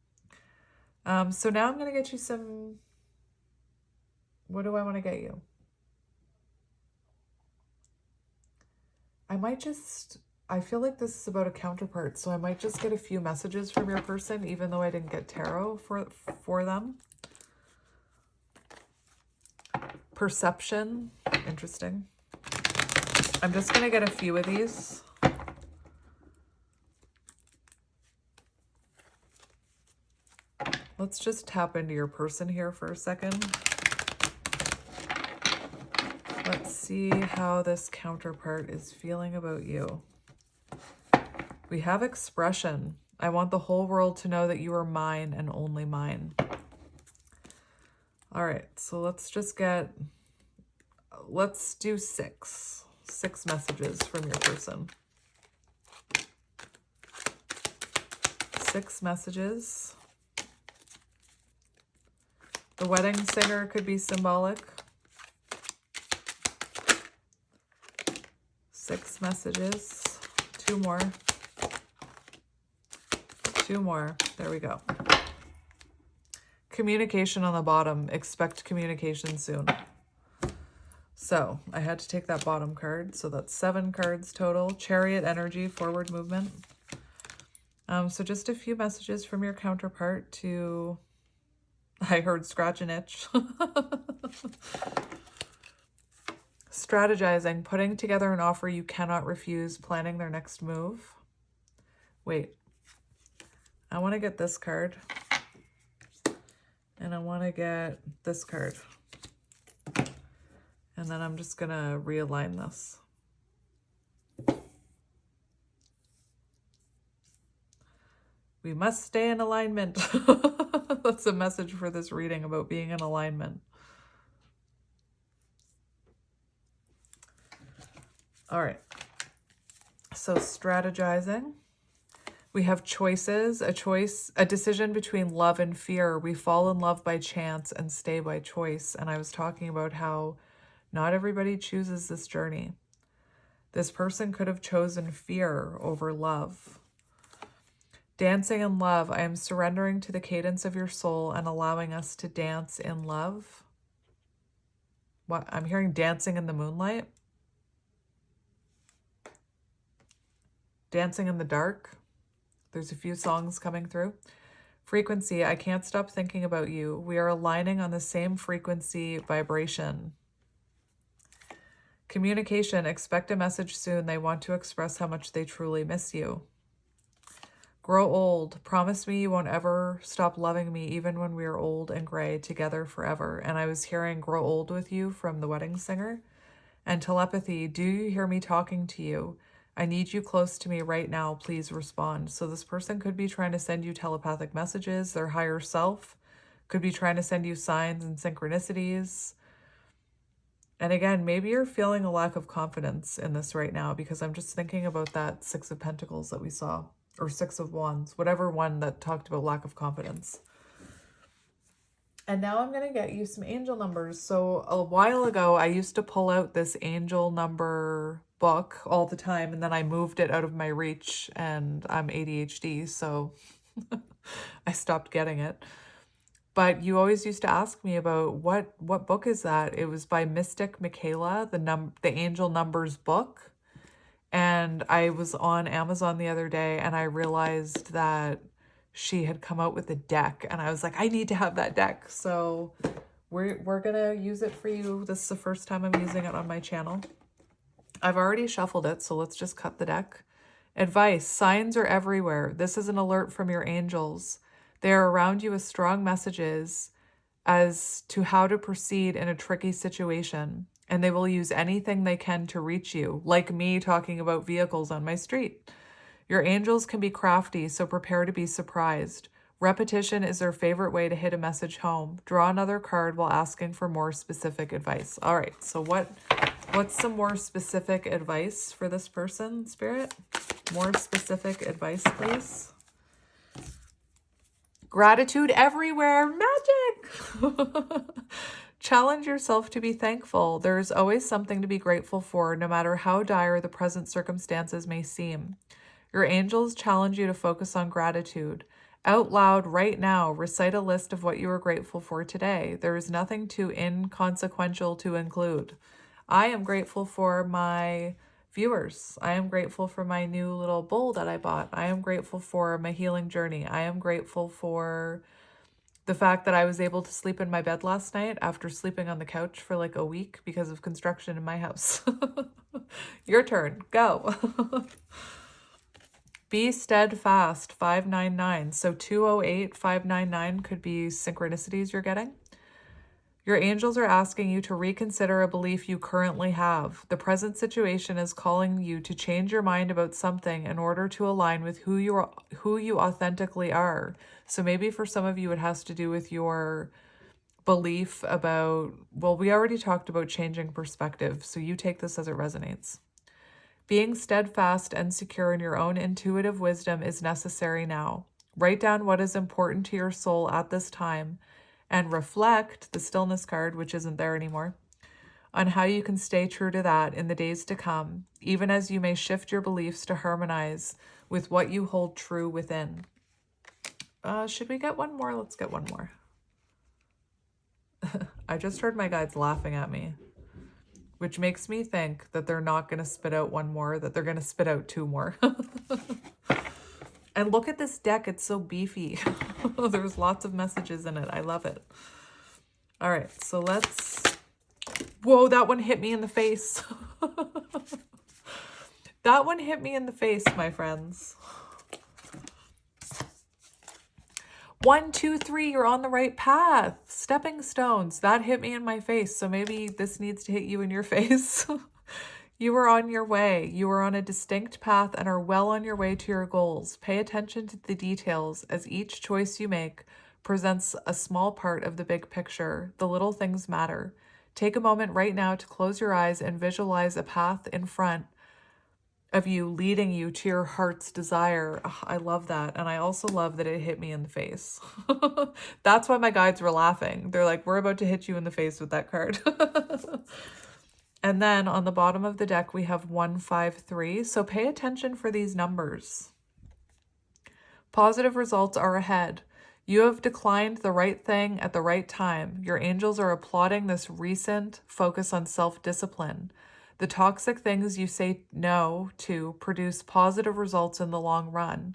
So now I'm going to get you some... What do I want to get you? I feel like this is about a counterpart, so I might just get a few messages from your person, even though I didn't get tarot for them. Perception. Interesting. I'm just going to get a few of these. Let's just tap into your person here for a second. Let's see how this counterpart is feeling about you. We have expression. I want the whole world to know that you are mine and only mine. All right, so let's do six messages from your person. 6 messages. The wedding singer could be symbolic. 6 messages. 2 more. 2 more. There we go. Communication on the bottom. Expect communication soon. So I had to take that bottom card. So that's 7 cards total. Chariot energy, forward movement. So just a few messages from your counterpart to... I heard scratch an itch. Strategizing, putting together an offer you cannot refuse, planning their next move. Wait, I want to get this card. And I want to get this card. And then I'm just going to realign this. We must stay in alignment. That's a message for this reading about being in alignment. All right. So strategizing. We have choices, a decision between love and fear. We fall in love by chance and stay by choice. And I was talking about how not everybody chooses this journey. This person could have chosen fear over love. Dancing in love. I am surrendering to the cadence of your soul and allowing us to dance in love. What? I'm hearing dancing in the moonlight. Dancing in the dark. There's a few songs coming through. Frequency. I can't stop thinking about you. We are aligning on the same frequency vibration. Communication. Expect a message soon. They want to express how much they truly miss you. Grow old. Promise me you won't ever stop loving me, even when we are old and gray, together forever. And I was hearing grow old with you from the wedding singer. And telepathy. Do you hear me talking to you? I need you close to me right now. Please respond. So this person could be trying to send you telepathic messages. Their higher self could be trying to send you signs and synchronicities. And again, maybe you're feeling a lack of confidence in this right now, because I'm just thinking about that 6 of Pentacles that we saw. Or 6 of Wands, whatever one that talked about lack of confidence. And now I'm going to get you some angel numbers. So a while ago, I used to pull out this angel number book all the time, and then I moved it out of my reach, and I'm ADHD, so I stopped getting it. But you always used to ask me about what book is that? It was by Mystic Michaela, the Angel Numbers book. And I was on Amazon the other day and I realized that she had come out with a deck, and I was like, I need to have that deck. So We're gonna use it for you. This is the first time I'm using it on my channel. I've already shuffled it, so let's just cut the deck. Advice. Signs are everywhere. This is an alert from your angels. They are around you with strong messages as to how to proceed in a tricky situation, and they will use anything they can to reach you, like me talking about vehicles on my street. Your angels can be crafty, so prepare to be surprised. Repetition is their favorite way to hit a message home. Draw another card while asking for more specific advice. All right, so what's some more specific advice for this person, Spirit? More specific advice, please. Gratitude everywhere. Magic! Challenge yourself to be thankful. There is always something to be grateful for, no matter how dire the present circumstances may seem. Your angels challenge you to focus on gratitude. Out loud right now, recite a list of what you are grateful for today. There is nothing too inconsequential to include. I am grateful for my viewers. I am grateful for my new little bowl that I bought. I am grateful for my healing journey. I am grateful for the fact that I was able to sleep in my bed last night after sleeping on the couch for like a week because of construction in my house. Your turn. Go. Be steadfast, 599. So 208, 599 could be synchronicities you're getting. Your angels are asking you to reconsider a belief you currently have. The present situation is calling you to change your mind about something in order to align with who you authentically are. So maybe for some of you, it has to do with your belief about, well, we already talked about changing perspective. So you take this as it resonates. Being steadfast and secure in your own intuitive wisdom is necessary now. Write down what is important to your soul at this time and reflect, the Stillness card, which isn't there anymore, on how you can stay true to that in the days to come, even as you may shift your beliefs to harmonize with what you hold true within. Should we get one more? Let's get one more. I just heard my guides laughing at me, which makes me think that they're not going to spit out one more, that they're going to spit out two more. And look at this deck. It's so beefy. There's lots of messages in it. I love it. All right, so let's... Whoa, that one hit me in the face. That one hit me in the face, my friends. 1, 2, 3, you're on the right path. Stepping stones. That hit me in my face, so maybe this needs to hit you in your face. You are on your way. You are on a distinct path and are well on your way to your goals. Pay attention to the details as each choice you make presents a small part of the big picture. The little things matter. Take a moment right now to close your eyes and visualize a path in front of you leading you to your heart's desire. Oh, I love that. And I also love that it hit me in the face. That's why my guides were laughing. They're like, we're about to hit you in the face with that card. And then on the bottom of the deck, we have 153. So pay attention for these numbers. Positive results are ahead. You have declined the right thing at the right time. Your angels are applauding this recent focus on self-discipline. The toxic things you say no to produce positive results in the long run.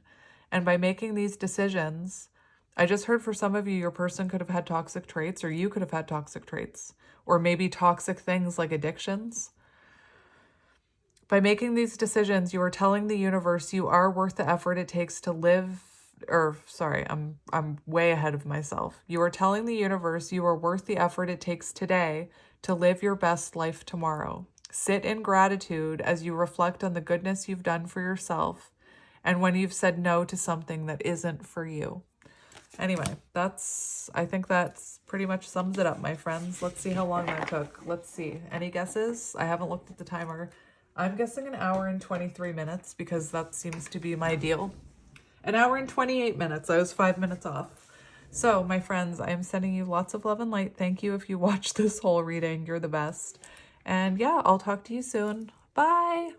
And by making these decisions, I just heard for some of you, your person could have had toxic traits, or you could have had toxic traits, or maybe toxic things like addictions. By making these decisions, you are telling the universe you are worth the effort it takes to live, I'm way ahead of myself. You are telling the universe you are worth the effort it takes today to live your best life tomorrow. Sit in gratitude as you reflect on the goodness you've done for yourself and when you've said no to something that isn't for you. Anyway, I think that's pretty much sums it up, my friends. Let's see how long that took. Let's see. Any guesses? I haven't looked at the timer. I'm guessing 1 hour and 23 minutes because that seems to be my deal. 1 hour and 28 minutes. I was 5 minutes off. So, my friends, I am sending you lots of love and light. Thank you if you watched this whole reading. You're the best. And yeah, I'll talk to you soon. Bye.